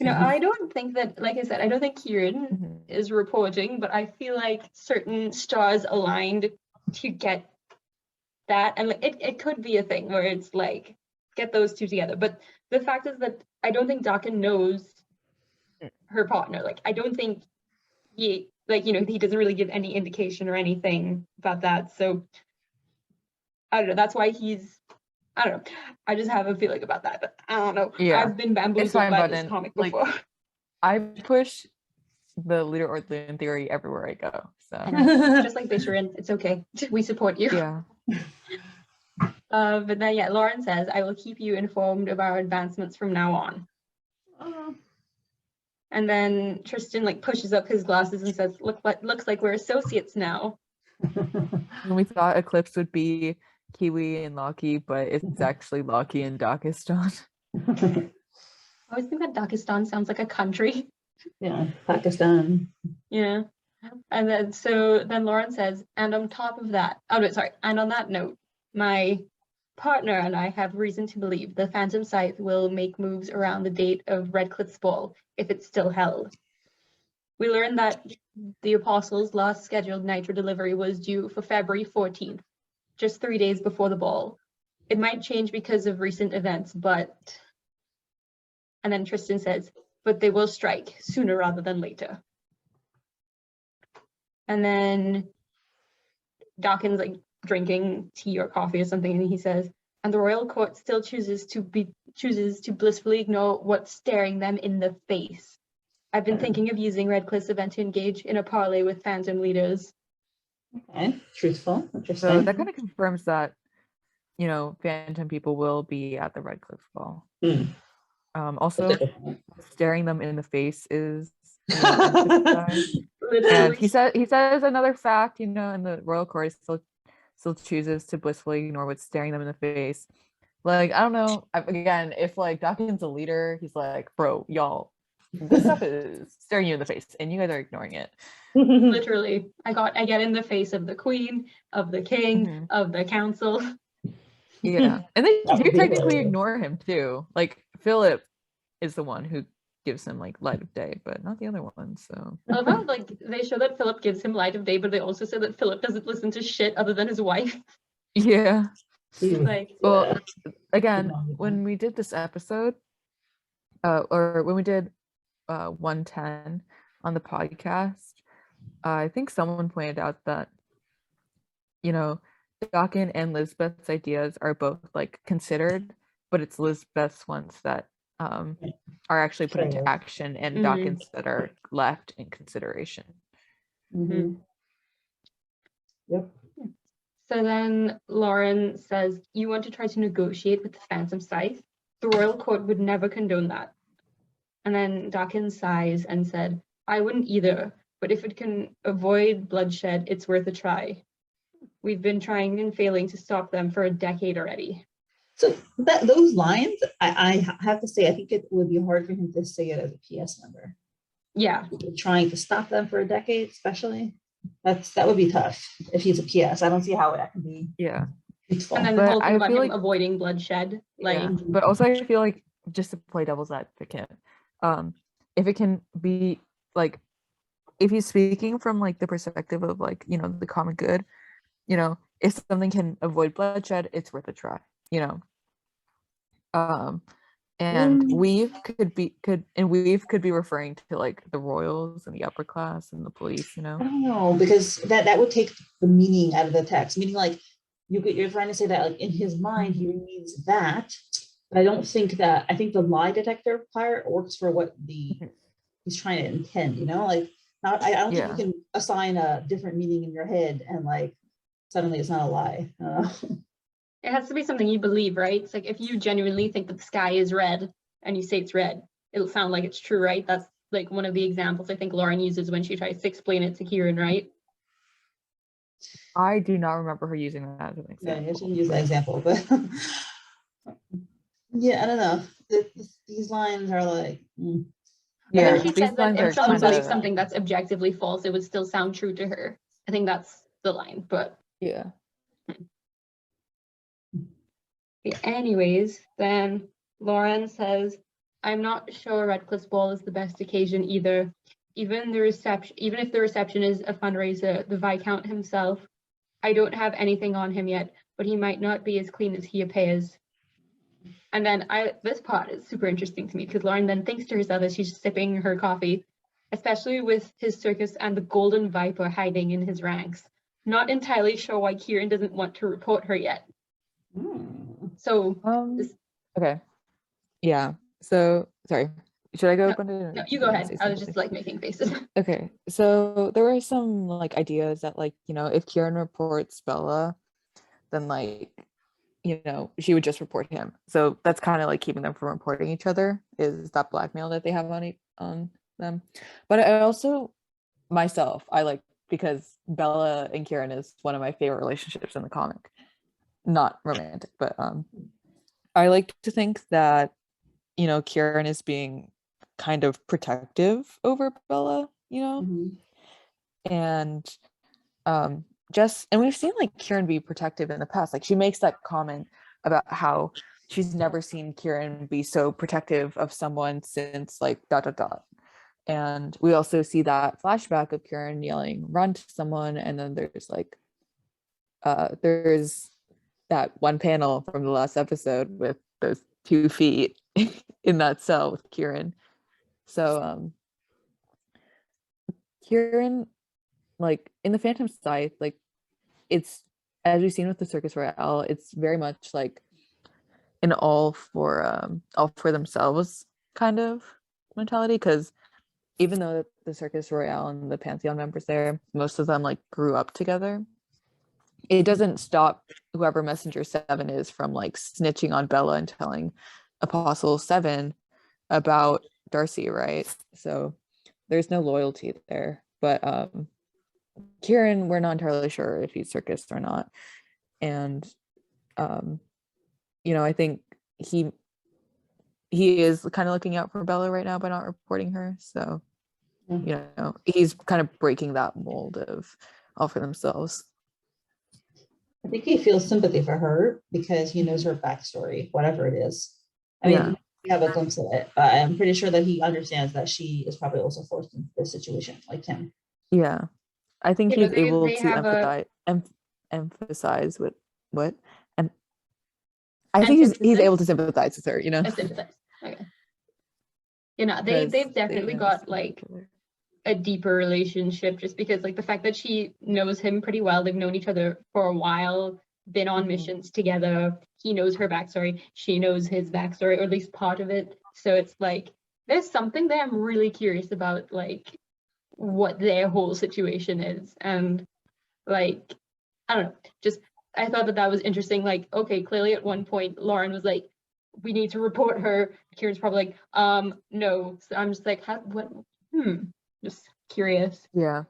I don't think that, like I said, I don't think Kieran is reporting, but I feel like certain stars aligned to get that, and it could be a thing where it's like get those two together. But the fact is that I don't think Dakan knows her partner. I don't think he he doesn't really give any indication or anything about that. So I don't know. That's why I don't know. I just have a feeling about that, but I don't know. Yeah. I've been bamboozled by this comic before. I push the leader or Lune theory everywhere I go. So just like Bisharin, it's okay. We support you. Yeah. But then Lauren says, "I will keep you informed of our advancements from now on." And then Tristan pushes up his glasses and says, looks like we're associates now." We thought Eclipse would be Kiwi and Lockie, but it's actually Lockie and Dakistan. I always think that Dakistan sounds like a country. Yeah, Pakistan. Yeah. And then Lauren says, and on top of that, and on that note, my partner and I have reason to believe the Phantom Scythe will make moves around the date of Redcliffe's ball, if it's still held. We learned that the Apostles' last scheduled Nitro delivery was due for February 14th, just 3 days before the ball. It might change because of recent events, but... And then Tristan says, but they will strike sooner rather than later. And then Dakan's drinking tea or coffee or something, and he says, and the royal court still chooses to blissfully ignore what's staring them in the face. I've been thinking of using Redcliffe's event to engage in a parley with Phantom leaders. Okay, truthful, interesting. So that kind of confirms that, Phantom people will be at the Redcliffe ball. Also, staring them in the face is and he says another fact, in the royal court is still still chooses to blissfully ignore what's staring them in the face. Like, I don't know. Again, if like Dakin's a leader, he's like, bro, y'all, this stuff is staring you in the face and you guys are ignoring it. Literally, I get in the face of the queen, of the king, of the council. Yeah, and they That do would be technically hilarious. ignore him too. Like Philip is the one who gives him like light of day, but not the other one. So I love how like they show that Philip gives him light of day, but they also say that Philip doesn't listen to shit other than his wife. yeah. Like, Well, again, when we did this episode, or when we did 110 on the podcast, I think someone pointed out that, you know, Dakin and Lisbeth's ideas are both like considered, but it's Lisbeth's ones that are actually put into action, and Dakin's that are left in consideration. Yep. so then Lauren says, you want to try to negotiate with the Phantom Scythe? The royal court would never condone that. And then Dakin sighs and said, I wouldn't either, but if it can avoid bloodshed, it's worth a try. We've been trying and failing to stop them for a decade already. So those lines, I have to say, I think it would be hard for him to say it as a PS member. Yeah. Trying to stop them for a decade, especially. That would be tough if he's a PS. I don't see how that can be. Yeah. Useful. And then the But whole thing I about feel him like- avoiding bloodshed. Like, Yeah. But also I feel like, just to play devil's advocate, if it can be like, if he's speaking from like the perspective of like, you know, the common good, you know, if something can avoid bloodshed, it's worth a try, you know. And weave could be referring to like the royals and the upper class and the police, you know. I don't know, because that would take the meaning out of the text. Meaning, like you're trying to say that like in his mind he means that, but I don't think that. I think the lie detector part works for what he's trying to intend. You know, like not. I don't think you can assign a different meaning in your head and like suddenly it's not a lie. it has to be something you believe, right? It's like if you genuinely think that the sky is red and you say it's red, it'll sound like it's true, right? That's like one of the examples I think Lauren uses when she tries to explain it to Kieran, right? I do not remember her using that as an example. Yeah, you shouldn't use that example, but yeah, I don't know. These lines are like. Yeah, And then she these said that lines are if someone kinda- believes something that's objectively false, it would still sound true to her. I think that's the line, but yeah. anyways, then Lauren says, I'm not sure Redcliffe's ball is the best occasion either. Even if the reception is a fundraiser, the Viscount himself, I don't have anything on him yet, but he might not be as clean as he appears. And then this part is super interesting to me because Lauren then thinks to herself as she's sipping her coffee, especially with his circus and the golden viper hiding in his ranks. Not entirely sure why Kieran doesn't want to report her yet. So okay. Yeah. So sorry. Should I go? No, you go ahead. I was just like making faces. Okay. So there were some like ideas that like, you know, if Kieran reports Bella, then like, you know, she would just report him. So that's kind of like keeping them from reporting each other, is that blackmail that they have on them. But I also myself, I like, because Bella and Kieran is one of my favorite relationships in the comic. Not romantic, but I like to think that, you know, Kieran is being kind of protective over Bella, you know, and and we've seen like Kieran be protective in the past. Like she makes that comment about how she's never seen Kieran be so protective of someone since like ... And we also see that flashback of Kieran yelling run to someone, and then there's like there's that one panel from the last episode with those 2 feet in that cell with Kieran. So Kieran, like in the Phantom Scythe, like it's, as we've seen with the Circus Royale, it's very much like an all for themselves kind of mentality, because even though the Circus Royale and the Pantheon members there, most of them like grew up together, it doesn't stop whoever Messenger 7 is from like snitching on Bella and telling Apostle 7 about Darcy, right? So there's no loyalty there. But Kieran, we're not entirely sure if he's Circus or not. and I think he is kind of looking out for Bella right now by not reporting her. So he's kind of breaking that mold of all for themselves. I think he feels sympathy for her because he knows her backstory, whatever it is. I mean, we have a glimpse of it, but I'm pretty sure that he understands that she is probably also forced into this situation like him. Yeah. I think he's able to emphasize with what? And I think he's able to sympathize with her, Sympathize. Okay. They've definitely got like a deeper relationship just because like the fact that she knows him pretty well. They've known each other for a while, been on missions together. He knows her backstory. She knows his backstory, or at least part of it. So it's like there's something there I'm really curious about, like what their whole situation is. And like, I don't know, just I thought that was interesting. Like, okay, clearly at one point Lauren was like, we need to report her. Kieran's probably like, no. So I'm just like, just curious. Yeah.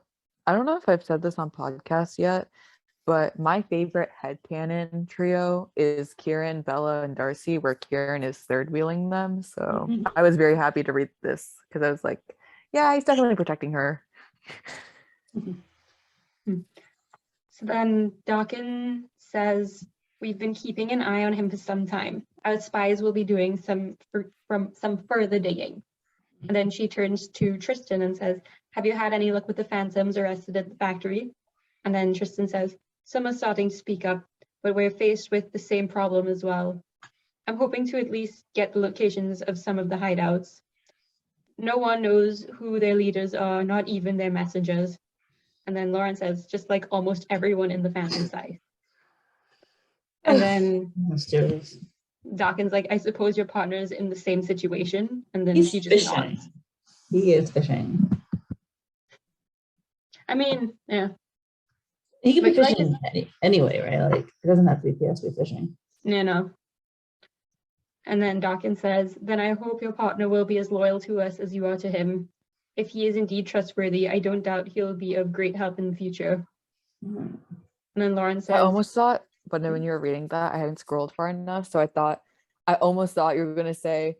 I don't know if I've said this on podcast yet, but my favorite headcanon trio is Kieran, Bella, and Darcy, where Kieran is third wheeling them. So I was very happy to read this because I was like, yeah, he's definitely protecting her. So then Dakan says, we've been keeping an eye on him for some time. Our spies will be doing some further digging. And then she turns to Tristan and says, have you had any luck with the phantoms arrested at the factory? And then Tristan says, some are starting to speak up, but we're faced with the same problem as well. I'm hoping to at least get the locations of some of the hideouts. No one knows who their leaders are, not even their messengers. And then Lauren says, just like almost everyone in the phantom side. And then Dakan's like, I suppose your partner is in the same situation. And then she just nods. He is fishing. I mean, yeah. He can be fishing anyway, right? Like, it doesn't have to be PSP fishing. Yeah, no. And then Dakan says, then I hope your partner will be as loyal to us as you are to him. If he is indeed trustworthy, I don't doubt he'll be of great help in the future. And then Lauren says, I almost thought, but then when you were reading that, I hadn't scrolled far enough. So I almost thought you were going to say,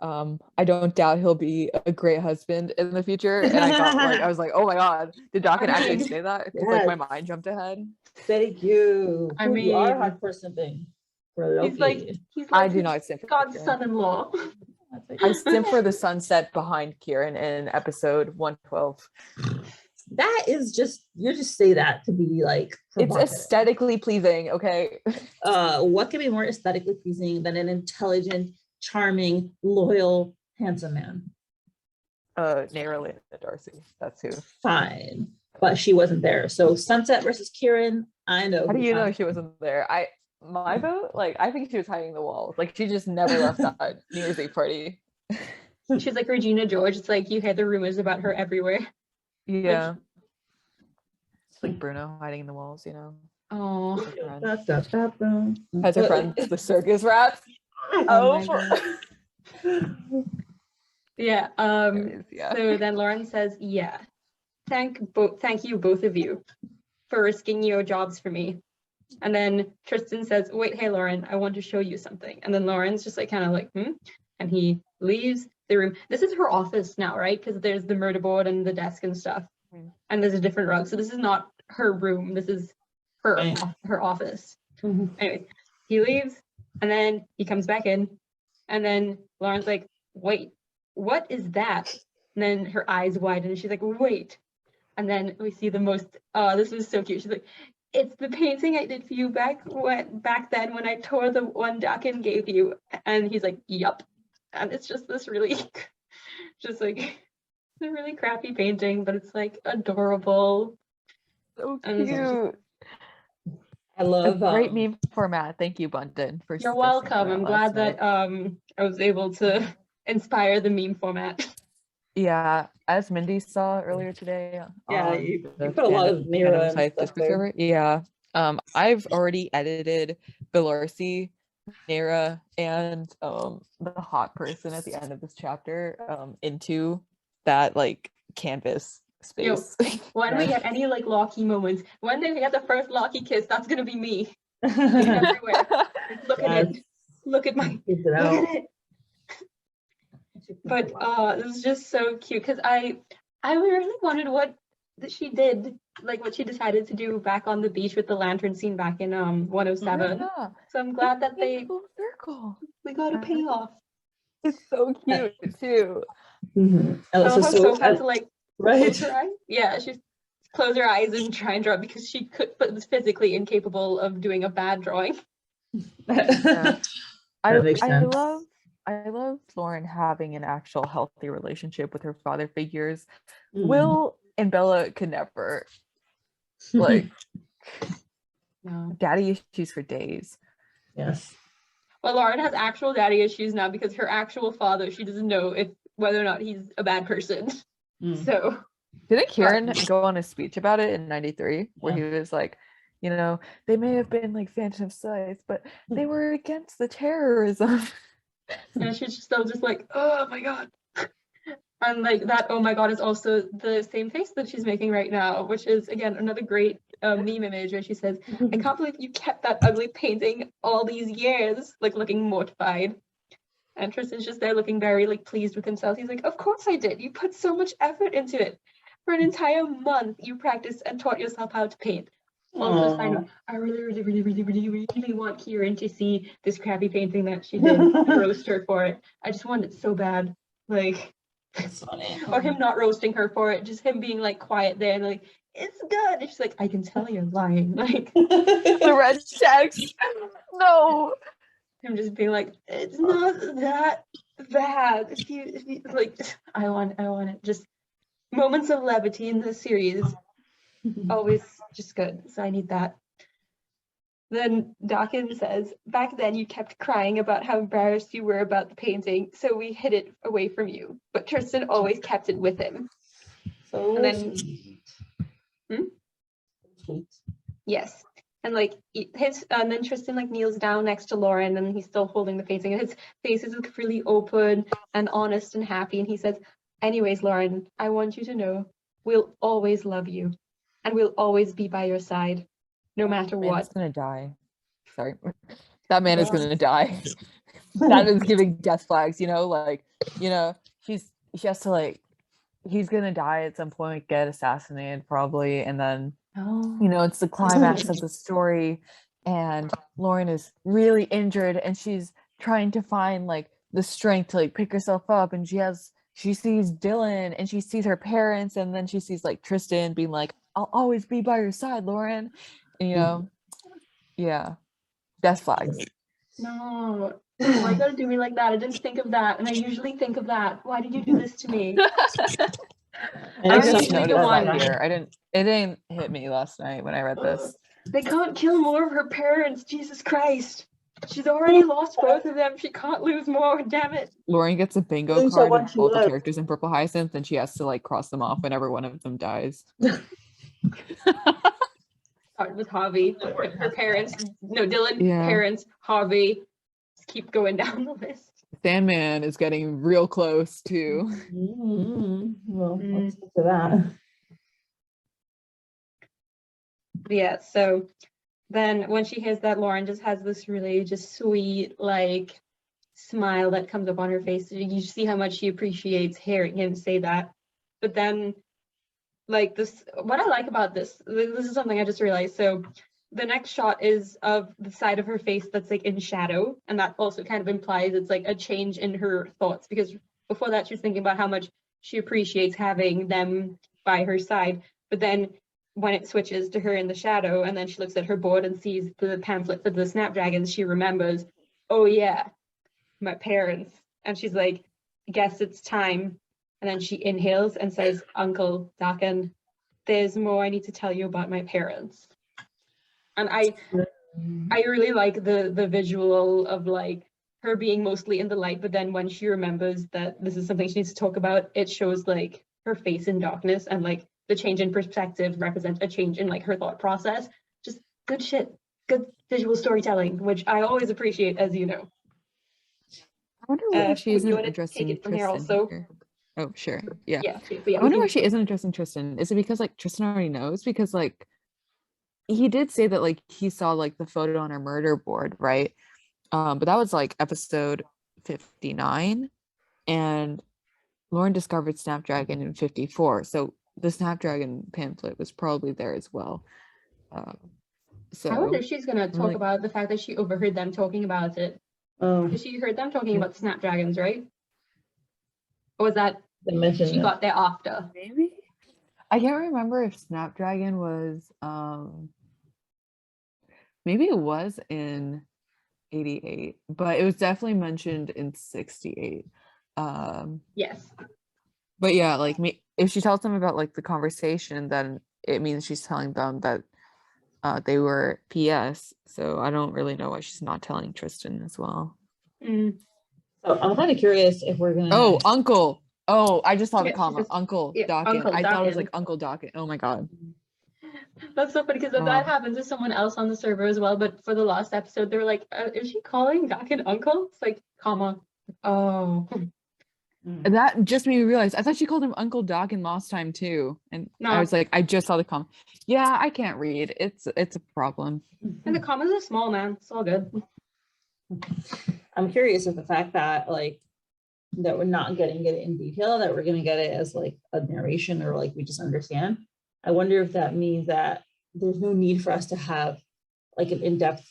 I don't doubt he'll be a great husband in the future. And I was like, oh my God, did Dakan actually say that? Yes. Like my mind jumped ahead. Thank you. I mean, you are hardcore simping for Loki. He's like I do not simp for God's son-in-law. I simp for the sunset behind Kieran in episode 112. That is just, you just say that to be like it's aesthetically pleasing, okay? What can be more aesthetically pleasing than an intelligent, charming, loyal, handsome man? Naira Darcy, that's who. Fine, but she wasn't there. So Sunset versus Kieran, I know. How do you know she wasn't there? My vote, like, I think she was hiding the walls. Like, she just never left that New Year's Eve party. She's like Regina George. It's like you hear the rumors about her everywhere. Yeah. It's like Bruno hiding in the walls, Oh. Has her friends, the circus rats. Oh. Yeah. So then Lauren says, yeah. Thank you, both of you, for risking your jobs for me. And then Tristan says, wait, hey, Lauren, I want to show you something. And then Lauren's just like, kind of like, And he leaves the room. This is her office now, right? Because there's the murder board and the desk and stuff. And there's a different rug. So this is not her room. This is her office. Anyways, he leaves and then he comes back in. And then Lauren's like, wait, what is that? And then her eyes widen and she's like, wait. And then we see the most, this was so cute. She's like, it's the painting I did for you back then when I tore the one Dakan gave you. And he's like, yup. And it's just this really, just like, it's a really crappy painting, but it's like adorable. So cute. I love a great meme format. Thank you, Bundin. You're welcome. I'm glad that I was able to inspire the meme format. Yeah, as Mindy saw earlier today. Yeah, you put a lot of Mira stuff there. Yeah. I've already edited Belarcy, Nera, and the hot person at the end of this chapter into that like canvas space. When we get any like Loki moments, when they get the first Loki kiss, that's gonna be me. everywhere. Look at it. Look at my. Keeps it Look out. at it. But this is just so cute because I really wondered what that she did, like what she decided to do back on the beach with the lantern scene back in 107. Yeah. So I'm glad that It's full circle. we got a payoff. It's so cute too. Mhm. I love how so Soph had to like right. close her eyes. Yeah, she close her eyes and try and draw because she could, but was physically incapable of doing a bad drawing. Yeah. That makes sense. I love Lauren having an actual healthy relationship with her father figures. Mm. Will and Bella could never, like, No. daddy issues for days. Yes. Well, Lauren has actual daddy issues now because her actual father, she doesn't know if whether or not he's a bad person. Mm. So Didn't Kieran go on a speech about it in 93 where he was like, you know, they may have been like Phantom of Sight, but they were against the terrorism. and she's still just like, oh my god. And like that, oh my god, is also the same face that she's making right now, which is again another great meme image where she says, I can't believe you kept that ugly painting all these years, like looking mortified. And Tristan's just there looking very like pleased with himself. He's like, of course I did. You put so much effort into it. For an entire month, you practiced and taught yourself how to paint. Also, I really want Kieran to see this crappy painting that she did and roast her for it. I just want it so bad. Like, That's funny. or him not roasting her for it, just him being like quiet there and like, it's good. And she's like, I can tell you're lying. Like The red text. No. him just being like, it's not that bad. If you like, I want it. Just moments of levity in this series, always just good. So I need that. Then Dakan says, back then you kept crying about how embarrassed you were about the painting, so we hid it away from you. But Tristan always kept it with him. So And then- sweet. Hmm? Sweet. Yes. And like and then Tristan like kneels down next to Lauren and he's still holding the painting and his face is like really open and honest and happy. And he says, anyways, Lauren, I want you to know we'll always love you and we'll always be by your side, no matter Man what. is gonna die. Sorry. That man is Yeah. gonna die. That is giving death flags, you know, like, you know, she has to like, he's gonna die at some point, get assassinated probably, and then you know, it's the climax of the story and Lauren is really injured and she's trying to find like the strength to like pick herself up, and she sees Dylan and she sees her parents, and then she sees like Tristan being like, I'll always be by your side, Lauren. And you know, yeah, death flags. No, why you gotta do me like that? I didn't think of that, and I usually think of that. Why did you do this to me? And I I'm just usually noticed the that one. here. It didn't hit me last night when I read this. They can't kill more of her parents. Jesus Christ. She's already lost both of them. She can't lose more. Damn it. Lauren gets a bingo Lose card someone of she all the loves. characters in Purple Hyacinth, and she has to like cross them off whenever one of them dies. Start with Harvey. Her parents. No, Dylan. Yeah. Parents. Harvey. Just keep going down the list. Sandman is getting real close too. Well, let's get to that. Yeah, so then when she hears that, Lauren just has this really just sweet like smile that comes up on her face. You see how much she appreciates hearing him say that. But then like this, what I like about this is something I just realized. So the next shot is of the side of her face that's like in shadow, and that also kind of implies it's like a change in her thoughts, because before that she was thinking about how much she appreciates having them by her side, but then when it switches to her in the shadow and then she looks at her board and sees the pamphlet for the Snapdragons, she remembers, oh yeah, my parents. And she's like, guess it's time. And then she inhales and says, Uncle Dakan, there's more I need to tell you about my parents. And I really like the visual of like her being mostly in the light, but then when she remembers that this is something she needs to talk about, it shows like her face in darkness, and like the change in perspective represents a change in like her thought process. Just good shit, good visual storytelling, which I always appreciate, as you know. I wonder why she Would isn't you want to interesting take it from here Tristan also? here. Oh, sure. Yeah. Yeah, but yeah, I wonder why she isn't addressing Tristan. Is it because like Tristan already knows? Because like he did say that like he saw like the photo on her murder board, right? But that was like episode 59, and Lauren discovered Snapdragon in 54. So the Snapdragon pamphlet was probably there as well. I wonder So if she's gonna I'm talk like, about the fact that she overheard them talking about it. Oh, Because she heard them talking about Snapdragons, right? Or was that they mentioned she it. got there after? maybe I can't remember if Snapdragon was maybe it was in 88, but it was definitely mentioned in 68. Yes. But yeah, like me, if she tells them about like the conversation, then it means she's telling them that they were PS. So I don't really know why she's not telling Tristan as well. Mm. So I'm kind of curious if we're gonna. Oh, Uncle. Oh, I just saw the Yeah, she comma. says- Uncle yeah, Dakan. Uncle I thought it was Dakan. like Uncle Dakan. Oh my god. That's so funny because if that happened to someone else on the server as well. But for the last episode, they were like, "Is she calling Dakan uncle?" It's like, comma. Oh, That just made me realize I thought she called him Uncle Dakan last time too. And I no. was like, I just saw the comma. Yeah, I can't read. It's a problem. And the commas are small, man. It's all good. I'm curious if the fact that like that we're not getting it in detail, that we're gonna get it as like a narration or like we just understand. I wonder if that means that there's no need for us to have like an in-depth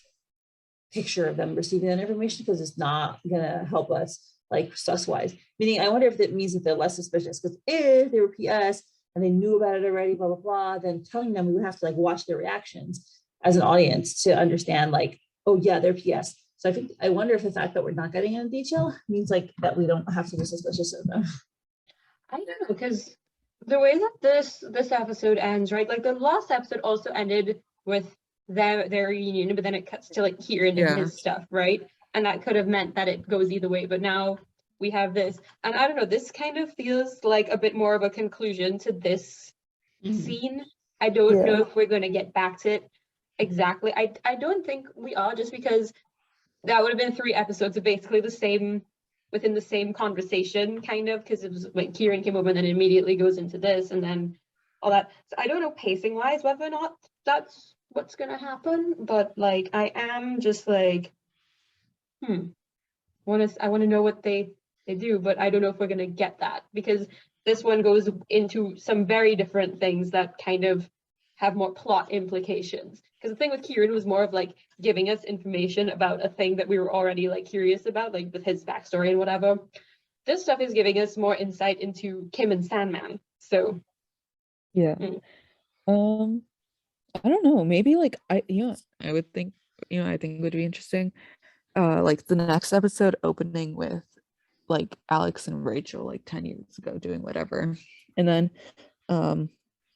picture of them receiving that information because it's not gonna help us like sus-wise. Meaning, I wonder if that means that they're less suspicious because if they were PS and they knew about it already, blah blah blah, then telling them we would have to like watch their reactions as an audience to understand like, oh yeah, they're PS. So I wonder if the fact that we're not getting in detail means like that we don't have to be suspicious of them. I don't know because the way that this episode ends, right? Like the last episode also ended with their reunion, but then it cuts to like Kieran Yeah. and his stuff, right? And that could have meant that it goes either way. But now we have this, and I don't know. This kind of feels like a bit more of a conclusion to this scene. I don't know if we're going to get back to it exactly. I don't think we are, just because that would have been 3 episodes of basically the same, within the same conversation, kind of, because it was like Kieran came over and then immediately goes into this and then all that. So I don't know pacing wise whether or not that's what's gonna happen, but like I am just like, I want to know what they do, but I don't know if we're gonna get that because this one goes into some very different things that kind of have more plot implications. Because the thing with Kieran was more of like giving us information about a thing that we were already like curious about, like with his backstory and whatever. This stuff is giving us more insight into Kim and Sandman. So yeah. I don't know. Maybe like I would think, I think it would be interesting. Like the next episode opening with like Alex and Rachel like 10 years ago doing whatever. And then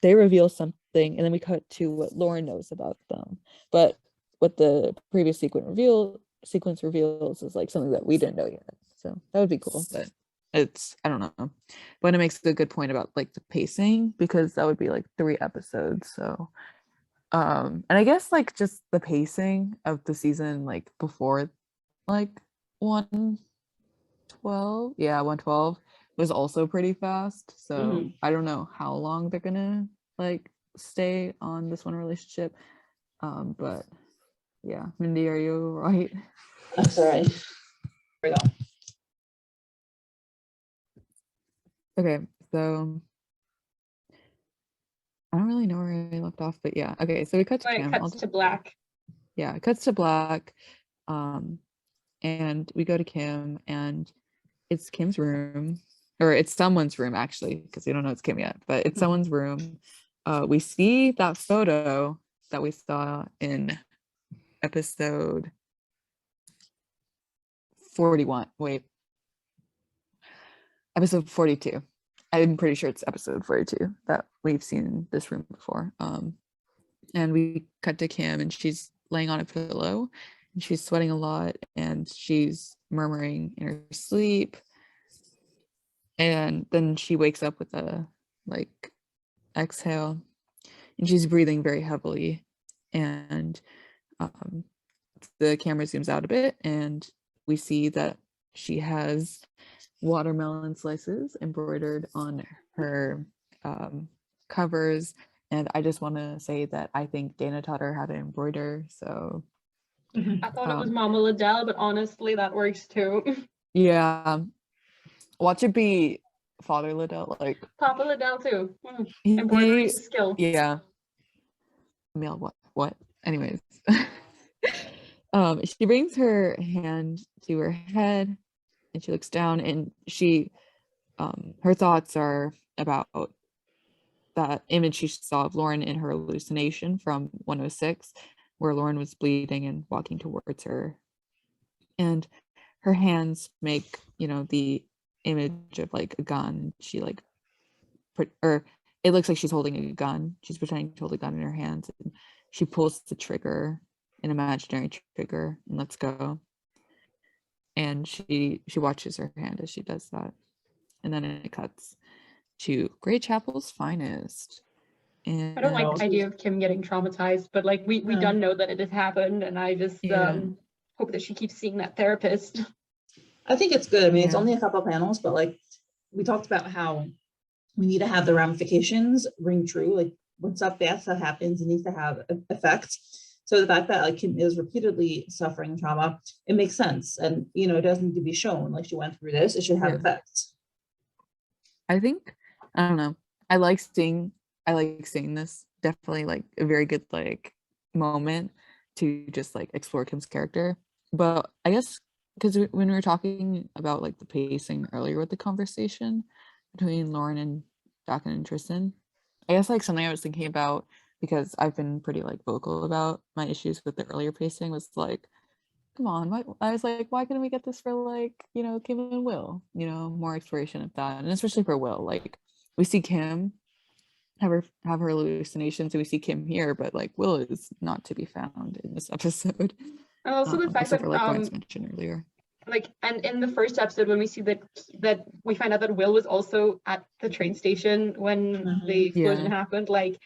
they reveal something and then we cut to what Lauren knows about them. But what the previous sequence reveals is like something that we didn't know yet. So that would be cool. But I don't know. But it makes a good point about like the pacing because that would be like 3 episodes. So and I guess like just the pacing of the season like before like 112 112 was also pretty fast, so I don't know how long they're gonna like stay on this one relationship, but yeah. Mindy, are you all right? I'm sorry. Here we go. Okay, so I don't really know where I left off, but yeah. Okay, so we cut to when Kim. it cuts to black. Yeah, it cuts to black, and we go to Kim, and it's Kim's room, or it's someone's room actually, because we don't know it's Kim yet, but it's someone's room. We see that photo that we saw in episode 41. Wait, episode 42. I'm pretty sure it's episode 42 that we've seen this room before. And we cut to Kim, and she's laying on a pillow, and she's sweating a lot, and she's murmuring in her sleep. And then she wakes up with a like exhale, and she's breathing very heavily. And the camera zooms out a bit, and we see that she has watermelon slices embroidered on her covers, And I just want to say that I think Dana taught her how to embroider. So I thought it was Mama Liddell, but honestly, that works too. yeah, watch it be Father Liddell, like Papa Liddell too. he, Embroidery skill. yeah. Male what? Anyways, she brings her hand to her head, and she looks down, and she, her thoughts are about that image she saw of Lauren in her hallucination from 106, where Lauren was bleeding and walking towards her. And her hands make, the image of like a gun. She like or it looks like she's holding a gun. She's pretending to hold a gun in her hands. And she pulls the trigger, an imaginary trigger, and lets go. And she watches her hand as she does that. And then it cuts to Grey Chapel's finest. And I don't like the idea of Kim getting traumatized, but like we don't know that it has happened, and I just hope that she keeps seeing that therapist. I think it's good. I mean, it's only a couple panels, but like we talked about how we need to have the ramifications ring true. Like when stuff bad stuff happens, it needs to have effects. So the fact that like Kim is repeatedly suffering trauma, it makes sense. And it doesn't need to be shown like she went through this. It should have effects. I think, I don't know. I like seeing this. Definitely like a very good like moment to just like explore Kim's character. But I guess because when we were talking about like the pacing earlier with the conversation between Lauren and Dakan and Tristan, I guess like something I was thinking about, because I've been pretty like vocal about my issues with the earlier pacing, was like, come on, I was like, why couldn't we get this for like, Kim and Will, more exploration of that. And especially for Will, like we see Kim have her hallucinations, and we see Kim here, but like Will is not to be found in this episode. And also the fact that for like points mentioned earlier. Like, and in the first episode, when we see that we find out that Will was also at the train station when the explosion happened, like,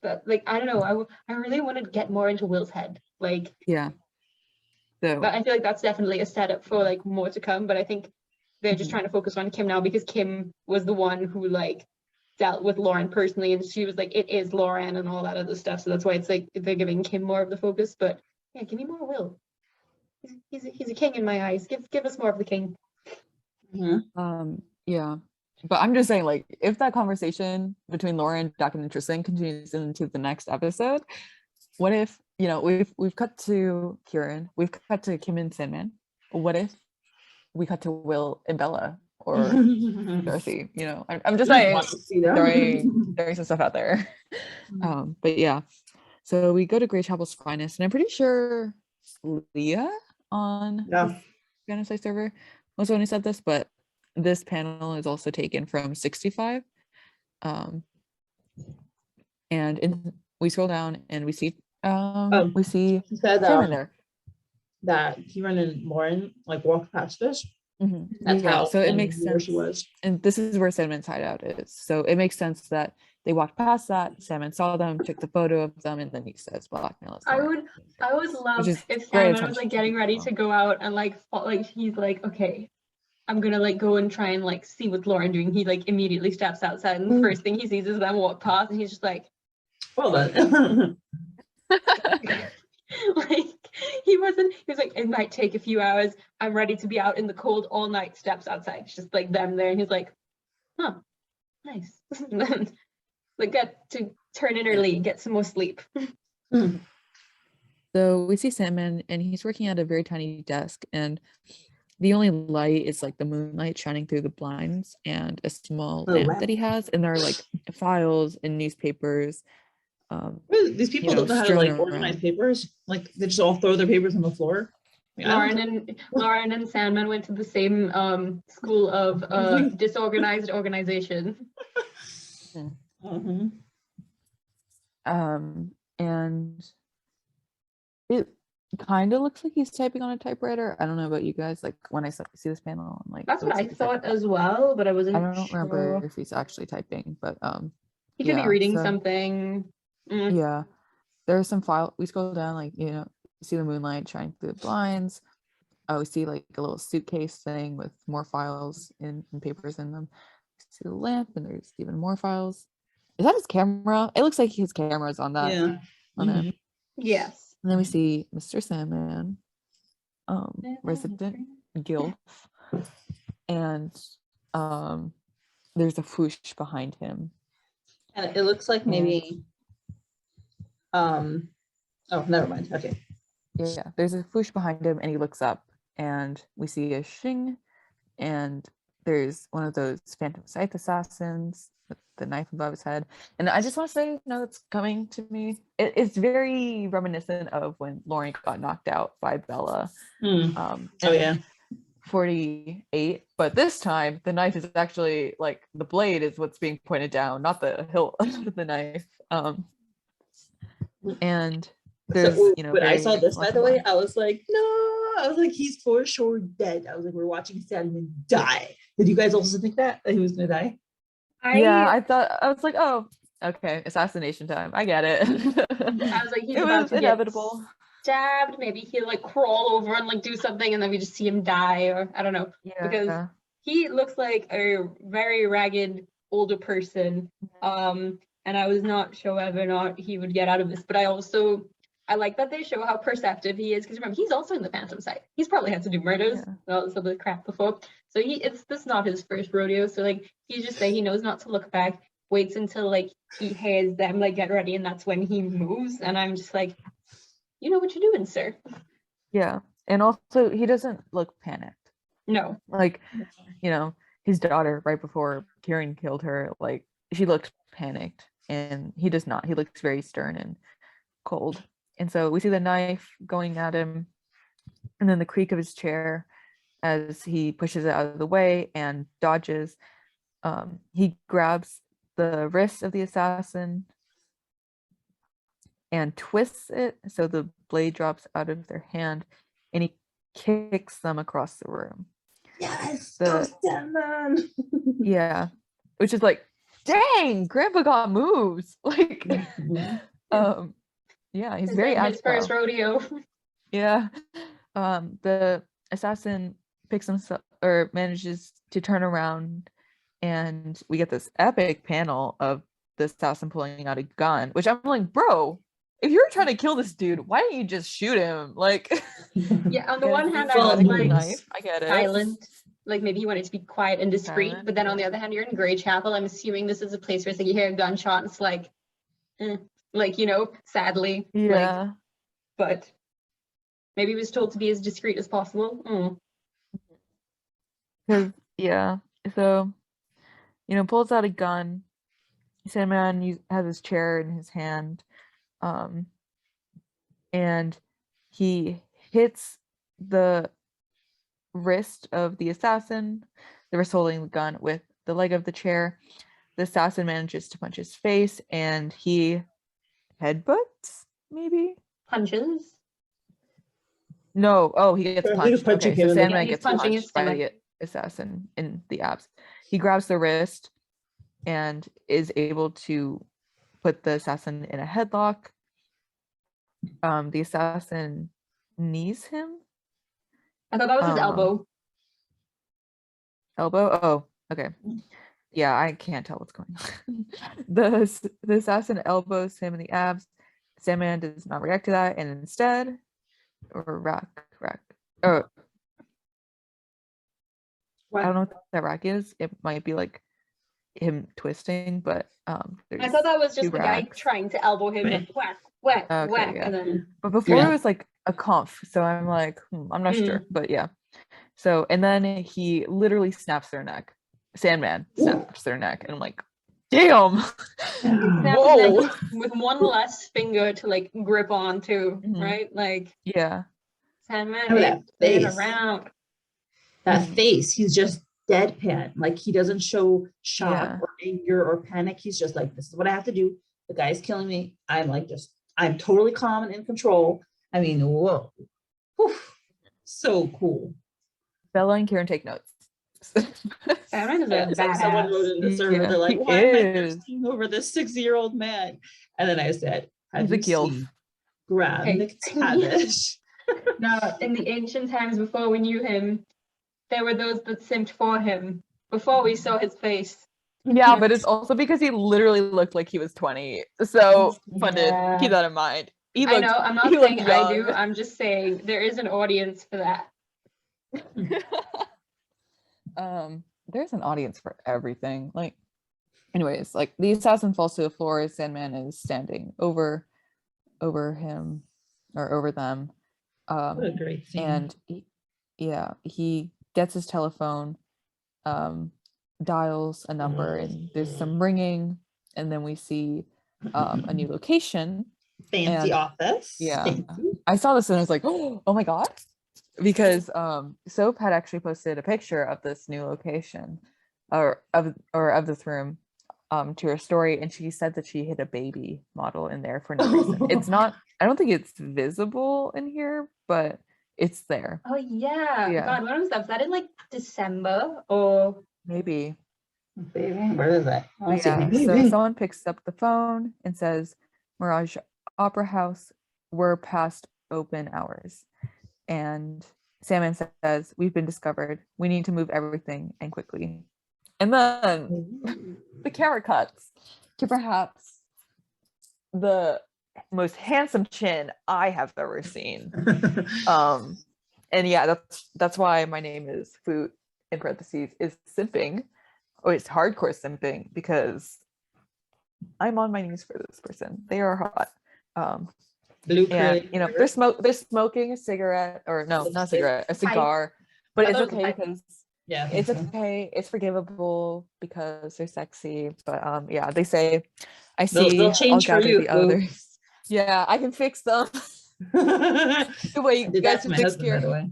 but like I don't know, I really want to get more into Will's head, like. Yeah. So. But I feel like that's definitely a setup for like more to come. But I think they're just trying to focus on Kim now, because Kim was the one who like dealt with Lauren personally, and she was like, it is Lauren and all that other stuff. So that's why it's like they're giving Kim more of the focus. But yeah, give me more Will. He's a king in my eyes. Give us more of the king. Yeah, but I'm just saying, like, if that conversation between Lauren, Dakan, and Tristan continues into the next episode, what if we've cut to Kieran, we've cut to Kim and Sandman? What if we cut to Will and Bella or Dorothy? I'm just like throwing some stuff out there. But yeah, so we go to Grey Chapel's finest, and I'm pretty sure Leah on Genocide server was when he said this, but this panel is also taken from 65. And we scroll down and we see he said Sandman there. That Kieran and Lauren like walked past us. That's how. So it makes sense. She was. And this is where Sandman's hideout is. So it makes sense that they walked past that. Sandman saw them, took the photo of them, and then he says, "Blackmail." I would love if Sandman was like getting ready to go out and like he's like, okay, I'm gonna like go and try and like see what's Lauren doing. He like immediately steps outside, and the first thing he sees is them walk past, and he's just like, well then. Like he was like, it might take a few hours. I'm ready to be out in the cold all night. Steps outside, it's just like them there, and he's like, huh, nice. And then like get to turn in early, get some more sleep. So we see Sandman, and he's working at a very tiny desk, and the only light is like the moonlight shining through the blinds and a small lamp that he has, and there are like files and newspapers. These people don't know how to like organize papers. Like they just all throw their papers on the floor. Lauren and Sandman went to the same school of disorganized organization. And it kind of looks like he's typing on a typewriter. I don't know about you guys. Like when I see this panel, I'm like, that's what I thought as well, but I don't remember if he's actually typing. But he could be reading something. Yeah, there's some file. We scroll down, like you see the moonlight shining through the blinds. We see like a little suitcase thing with more files and papers in them. We see the lamp, and there's even more files. Is that his camera? It looks like his camera's on that. Yeah. On it. Yes. And then we see Mr. Sandman, resident Gilf, and there's a Fwoosh behind him. And it looks like maybe oh, never mind. Okay. Yeah, there's a Fwoosh behind him, and he looks up, and we see a shing, and there's one of those Phantom Scythe assassins with the knife above his head. And I just want to say, it's coming to me. It's very reminiscent of when Lauren got knocked out by Bella. Oh yeah. 48, but this time the knife is actually like the blade is what's being pointed down, not the hilt of the knife. And there's when I saw this, by the way, I was like, no, I was like, he's for sure dead. I was like, we're watching Sandman die. Did you guys also think that he was gonna die? I thought, I was like, oh, okay, assassination time, I get it. I was like, he's it about was to inevitable. get stabbed, maybe he'll like crawl over and like do something, and then we just see him die, or I don't know. Because he looks like a very ragged older person, and I was not sure whether or not he would get out of this, but I like that they show how perceptive he is, because remember, he's also in the Phantom Scythe. He's probably had to do murders and all this other crap before, so this not his first rodeo. So like, he's just saying he knows not to look back, waits until like he hears them like get ready, and that's when he moves. And I'm just like, you know what you're doing, sir. Yeah, and also he doesn't look panicked. No, like, his daughter right before Kieran killed her, like, she looked panicked, and he does not. He looks very stern and cold. And so we see the knife going at him, and then the creak of his chair as he pushes it out of the way and dodges. He grabs the wrist of the assassin and twists it so the blade drops out of their hand, and he kicks them across the room. Yes, Sandman. Yeah, which is like, dang, Grandpa got moves. Like, yeah, he's very agile. His first rodeo. Yeah, the assassin picks himself, or manages to turn around, and we get this epic panel of the assassin pulling out a gun, which I'm like, bro, if you're trying to kill this dude, why don't you just shoot him? Like, yeah, on the one hand, I was like, knife. I get it. Silent. Like, maybe you wanted to be quiet and discreet, but then on the other hand, you're in Grey Chapel. I'm assuming this is a place where it's like you hear a gunshot, and it's like, sadly. Yeah. Like, but maybe he was told to be as discreet as possible. Because, so, pulls out a gun. Sandman has his chair in his hand, and he hits the wrist of the assassin, the wrist holding the gun, with the leg of the chair. The assassin manages to punch his face, and he headbutts, maybe? Punches? No, he gets punched. Okay, so Sandman gets punched by the assassin in the abs. He grabs the wrist and is able to put the assassin in a headlock. The assassin knees him. I thought that was his elbow. Elbow? Oh, okay. Yeah, I can't tell what's going on. The assassin elbows him in the abs. Sandman does not react to that, and instead, I don't know what that rack is. It might be like him twisting, but I thought that was just the guy trying to elbow him and whack, yeah. and then. But before it was like a conf, so I'm like, I'm not sure, but yeah. So, and then he literally snaps their neck. Sandman snaps their neck, and I'm like, damn. Whoa. With one less finger to like grip onto, right? Like, yeah. Sandman that face. Around. That face, he's just deadpan. Like, he doesn't show shock or anger or panic. He's just like, this is what I have to do. The guy's killing me. I'm totally calm and in control. I mean, whoa. Whew. So cool. Bella and Kieran take notes. Sandman is a badass. Someone wrote in the server, they're like, why am I thirsting over this 60-year-old man? And then I said, have you seen Graham McTavish? Now, in the ancient times before we knew him, there were those that simped for him. Before we saw his face, Yeah, but it's also because he literally looked like he was 20. So Bundin, keep that in mind. I know, I'm not saying I do. I'm just saying there is an audience for that. There's an audience for everything. Like, anyways, like the assassin falls to the floor. Sandman is standing over him or over them. What a great scene. And he gets his telephone, dials a number, and there's some ringing, and then we see a new location. Fancy office. Yeah. Fancy. I saw this and I was like, oh my god. Because Soap had actually posted a picture of this new location or of this room to her story, and she said that she hid a baby model in there for no reason. It's not, I don't think it's visible in here, but it's there. Oh yeah. God, when was that? Was that in like December or maybe? Where is that? So someone picks up the phone and says, Mirage Opera House, we're past open hours. And Sandman says, we've been discovered. We need to move everything and quickly. And then the camera cuts to perhaps the most handsome chin I have ever seen. And yeah, that's why my name is Fwoot, in parentheses, is simping. Oh, it's hardcore simping, because I'm on my knees for this person. They are hot. And you know, they're smoking a cigarette, or no, not a cigarette, a cigar. But it's okay because it's okay. It's forgivable because they're sexy. But yeah, they say, I see. They'll change I'll for you. The others. Yeah, I can fix them. The way you guys can fix Kieran. By the way.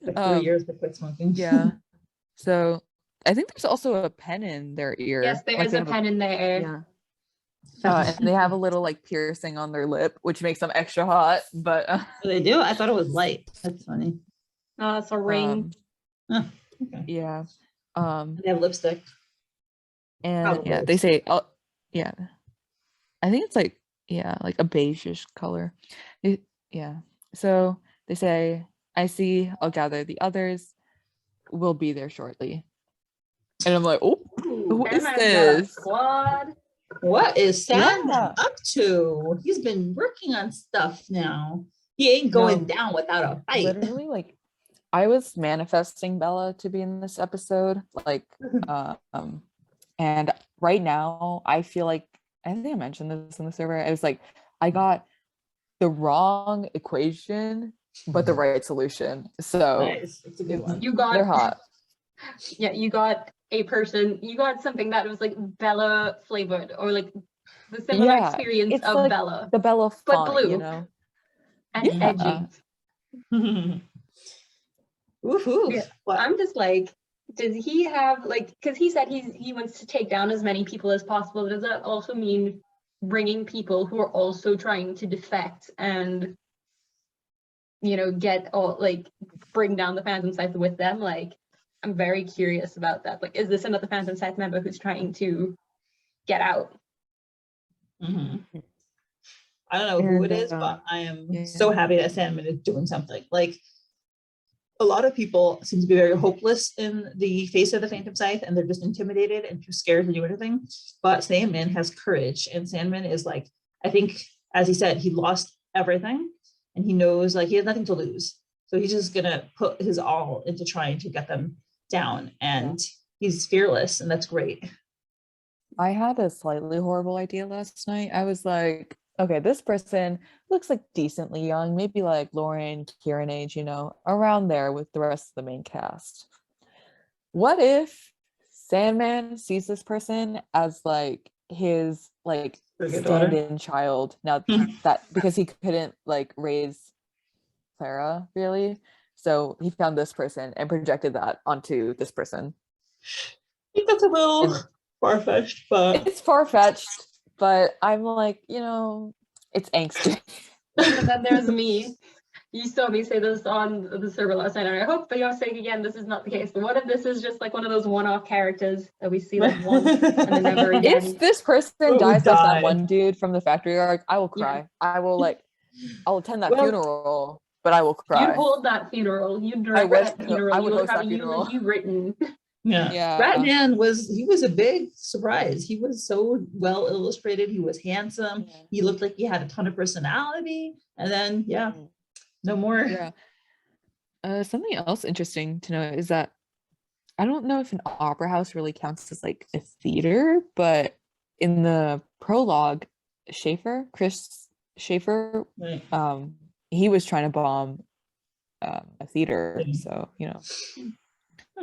Like 3 years to quit smoking. Yeah. So I think there's also a pen in their ear. Yes, there is a pen in their ear. Yeah. And they have a little like piercing on their lip, which makes them extra hot. But they do. I thought it was light. That's funny. Oh, it's a ring. Okay. Yeah. They have lipstick. And yeah, they say, yeah, I think it's like a beige-ish color. Yeah. So they say, I see. I'll gather the others. We'll be there shortly. And I'm like, oh, who is this? What is Sandman up to? He's been working on stuff now. He ain't going down without a fight. Literally, like, I was manifesting Bella to be in this episode. Like, and right now, I feel like, I think I mentioned this in the server. It was like, I got the wrong equation, but the right solution. So nice. It's a good one. They're hot. Yeah, you got something that was like Bella flavored, or like the similar experience of like Bella. The Bella font, but blue, you know, and edgy. Woohoo! Yeah. I'm just like, does he have like? Because he said he wants to take down as many people as possible. Does that also mean bringing people who are also trying to defect and, you know, bring down the Phantom Scythe with them? Like, I'm very curious about that. Like, is this another Phantom Scythe member who's trying to get out? Mm-hmm. I don't know who it is, but I am so happy that Sandman is doing something. Like, a lot of people seem to be very hopeless in the face of the Phantom Scythe, and they're just intimidated and too scared to do anything. But Sandman has courage, and Sandman is like, I think, as he said, he lost everything, and he knows like he has nothing to lose. So he's just gonna put his all into trying to get them down, and he's fearless, and that's great. I had a slightly horrible idea last night. I was like, okay, this person looks like decently young, maybe like Lauren, Kieran age, you know, around there with the rest of the main cast. What if Sandman sees this person as like his like stand-in child now that because he couldn't like raise Clara really, so he found this person and projected that onto this person. I think that's a little far-fetched, but it's far-fetched. But I'm like, you know, it's angsty. And then there's me. You saw me say this on the server last night, and I hope for your sake again this is not the case. But what if this is just like one of those one-off characters that we see like once and then never again? If this person dies like that one dude from the factory arc, I will cry. Yeah. I will attend that funeral, but I will cry. You'd hold that funeral. You'd direct that funeral. You would have a eulogy written. Yeah. Ratman was a big surprise. He was so well illustrated. He was handsome. Yeah. He looked like he had a ton of personality. And then no more. Yeah. Something else interesting to know is that I don't know if an opera house really counts as like a theater, but in the prologue, Chris Schaefer, Right. he was trying to bomb a theater. So,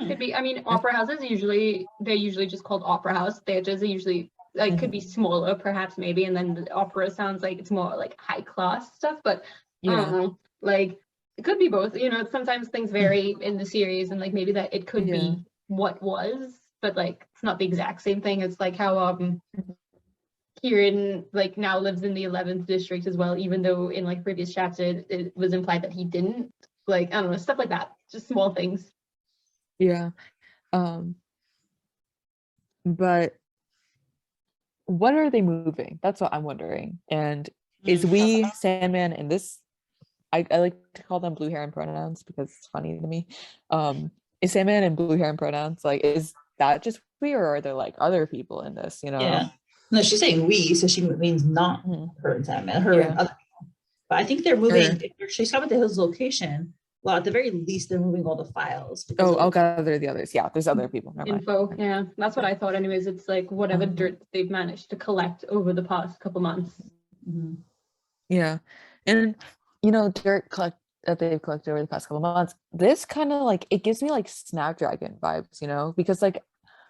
Could be. I mean, opera houses they're usually just called opera house. Theaters are usually like could be smaller, perhaps maybe, and then the opera sounds like it's more like high class stuff. But I don't know, like it could be both. Sometimes things vary in the series, and like maybe that it could be what was, but like it's not the exact same thing. It's like how Kieran like now lives in the 11th district as well, even though in like previous chapter it was implied that he didn't. Like I don't know, stuff like that, just small things. Yeah. But what are they moving? That's what I'm wondering. And is Sandman in this, I like to call them blue heron pronouns because it's funny to me. Is Sandman in blue heron pronouns? Like, is that just we, or are there like other people in this, Yeah. No, she's saying we, so she means not her and Sandman, her and other people. But I think they're moving, if she's coming to his location, well, at the very least, they're moving all the files. I'll gather the others. Yeah, there's other people. Info. Yeah, that's what I thought. Anyways, it's like whatever dirt they've managed to collect over the past couple months. Yeah, and dirt that they've collected over the past couple months. This kind of like it gives me like Snapdragon vibes, because like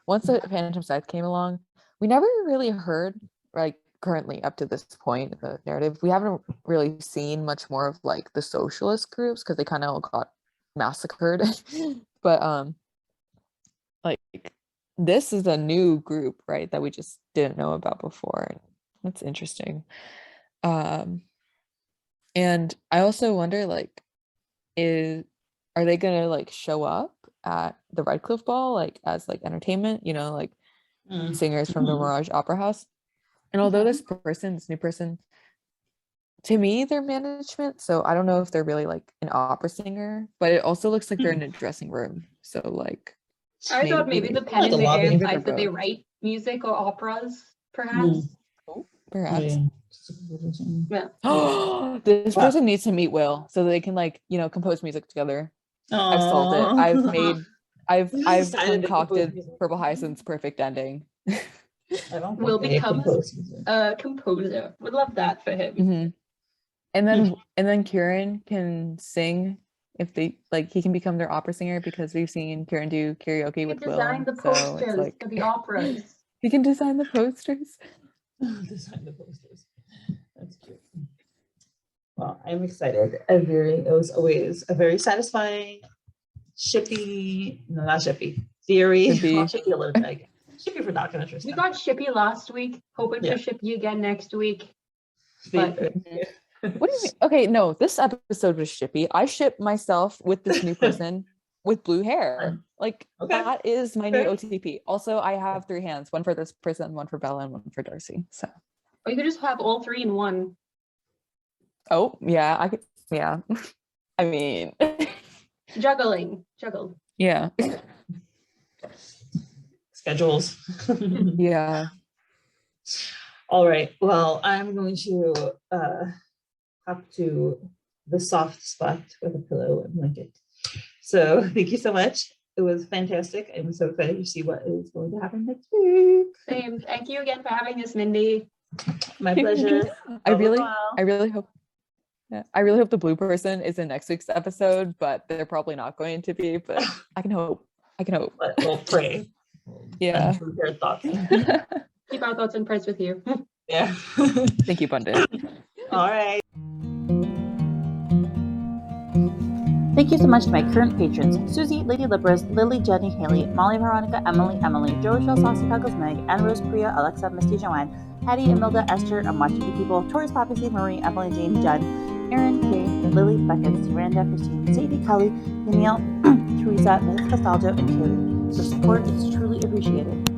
once the Phantom Scythe came along, we never really heard like currently up to this point in the narrative, we haven't really seen much more of like the socialist groups because they kind of all got massacred. But like this is a new group, right, that we just didn't know about before. That's interesting. And I also wonder, like, are they gonna like show up at the Redcliffe Ball like as like entertainment, like singers from the Mirage Opera House? And although this new person, to me, they're management, so I don't know if they're really like an opera singer, but it also looks like they're in a dressing room. So like, I thought maybe the pen in the air implies that they write music or operas, perhaps. Perhaps. Yeah. This person needs to meet Will so they can like compose music together. I've solved it. I've concocted Purple Hyacinth's perfect ending. Will become a composer. Would love that for him. And then Kieran can sing if they like. He can become their opera singer because we've seen Kieran do karaoke with Will. Design the posters for the operas. He can design the posters. Design the posters. That's cute. Well, I'm excited. It was always a very satisfying shippy. No, not shippy. Theory. Shippy alert tag. Shippy for Dakan and Tristan. We got shippy last week. Hoping for shippy again next week. But what do you mean? Okay, no, this episode was shippy. I shipped myself with this new person with blue hair. Like that is my new OTP. Also, I have 3 hands, one for this person, one for Bella, and one for Darcy. So or you could just have all 3 in one. Oh yeah, I could. Yeah, I mean, juggle. Yeah. Schedules. Yeah. All right. Well, I'm going to hop to the soft spot with a pillow and blanket. So thank you so much. It was fantastic. I'm so excited to see what is going to happen next week. Same. Thank you again for having us, Mindy. My pleasure. I really hope. Yeah, I really hope the blue person is in next week's episode, but they're probably not going to be. But I can hope. But we'll pray. Yeah. Your thoughts. Keep our thoughts and prayers with you. Yeah. Thank you, Bundin. All right. Thank you so much to my current patrons: Susie, Lady Libras, Lily, Jenny, Haley, Molly, Veronica, Emily, Joe, Rochelle, Saucy Peckles, Meg, Anne Rose, Priya, Alexa, Misty, Joanne, Hattie, Imelda, Esther, I'm watching you people, Tori, Papacy, Marie, Emily, Jane, Jen, Erin, Kay, Lily, Beckett, Miranda, Christine, Sadie, Kelly, Danielle, Teresa, Mrs. Castaldo, and Kaylee. Your support is truly appreciated.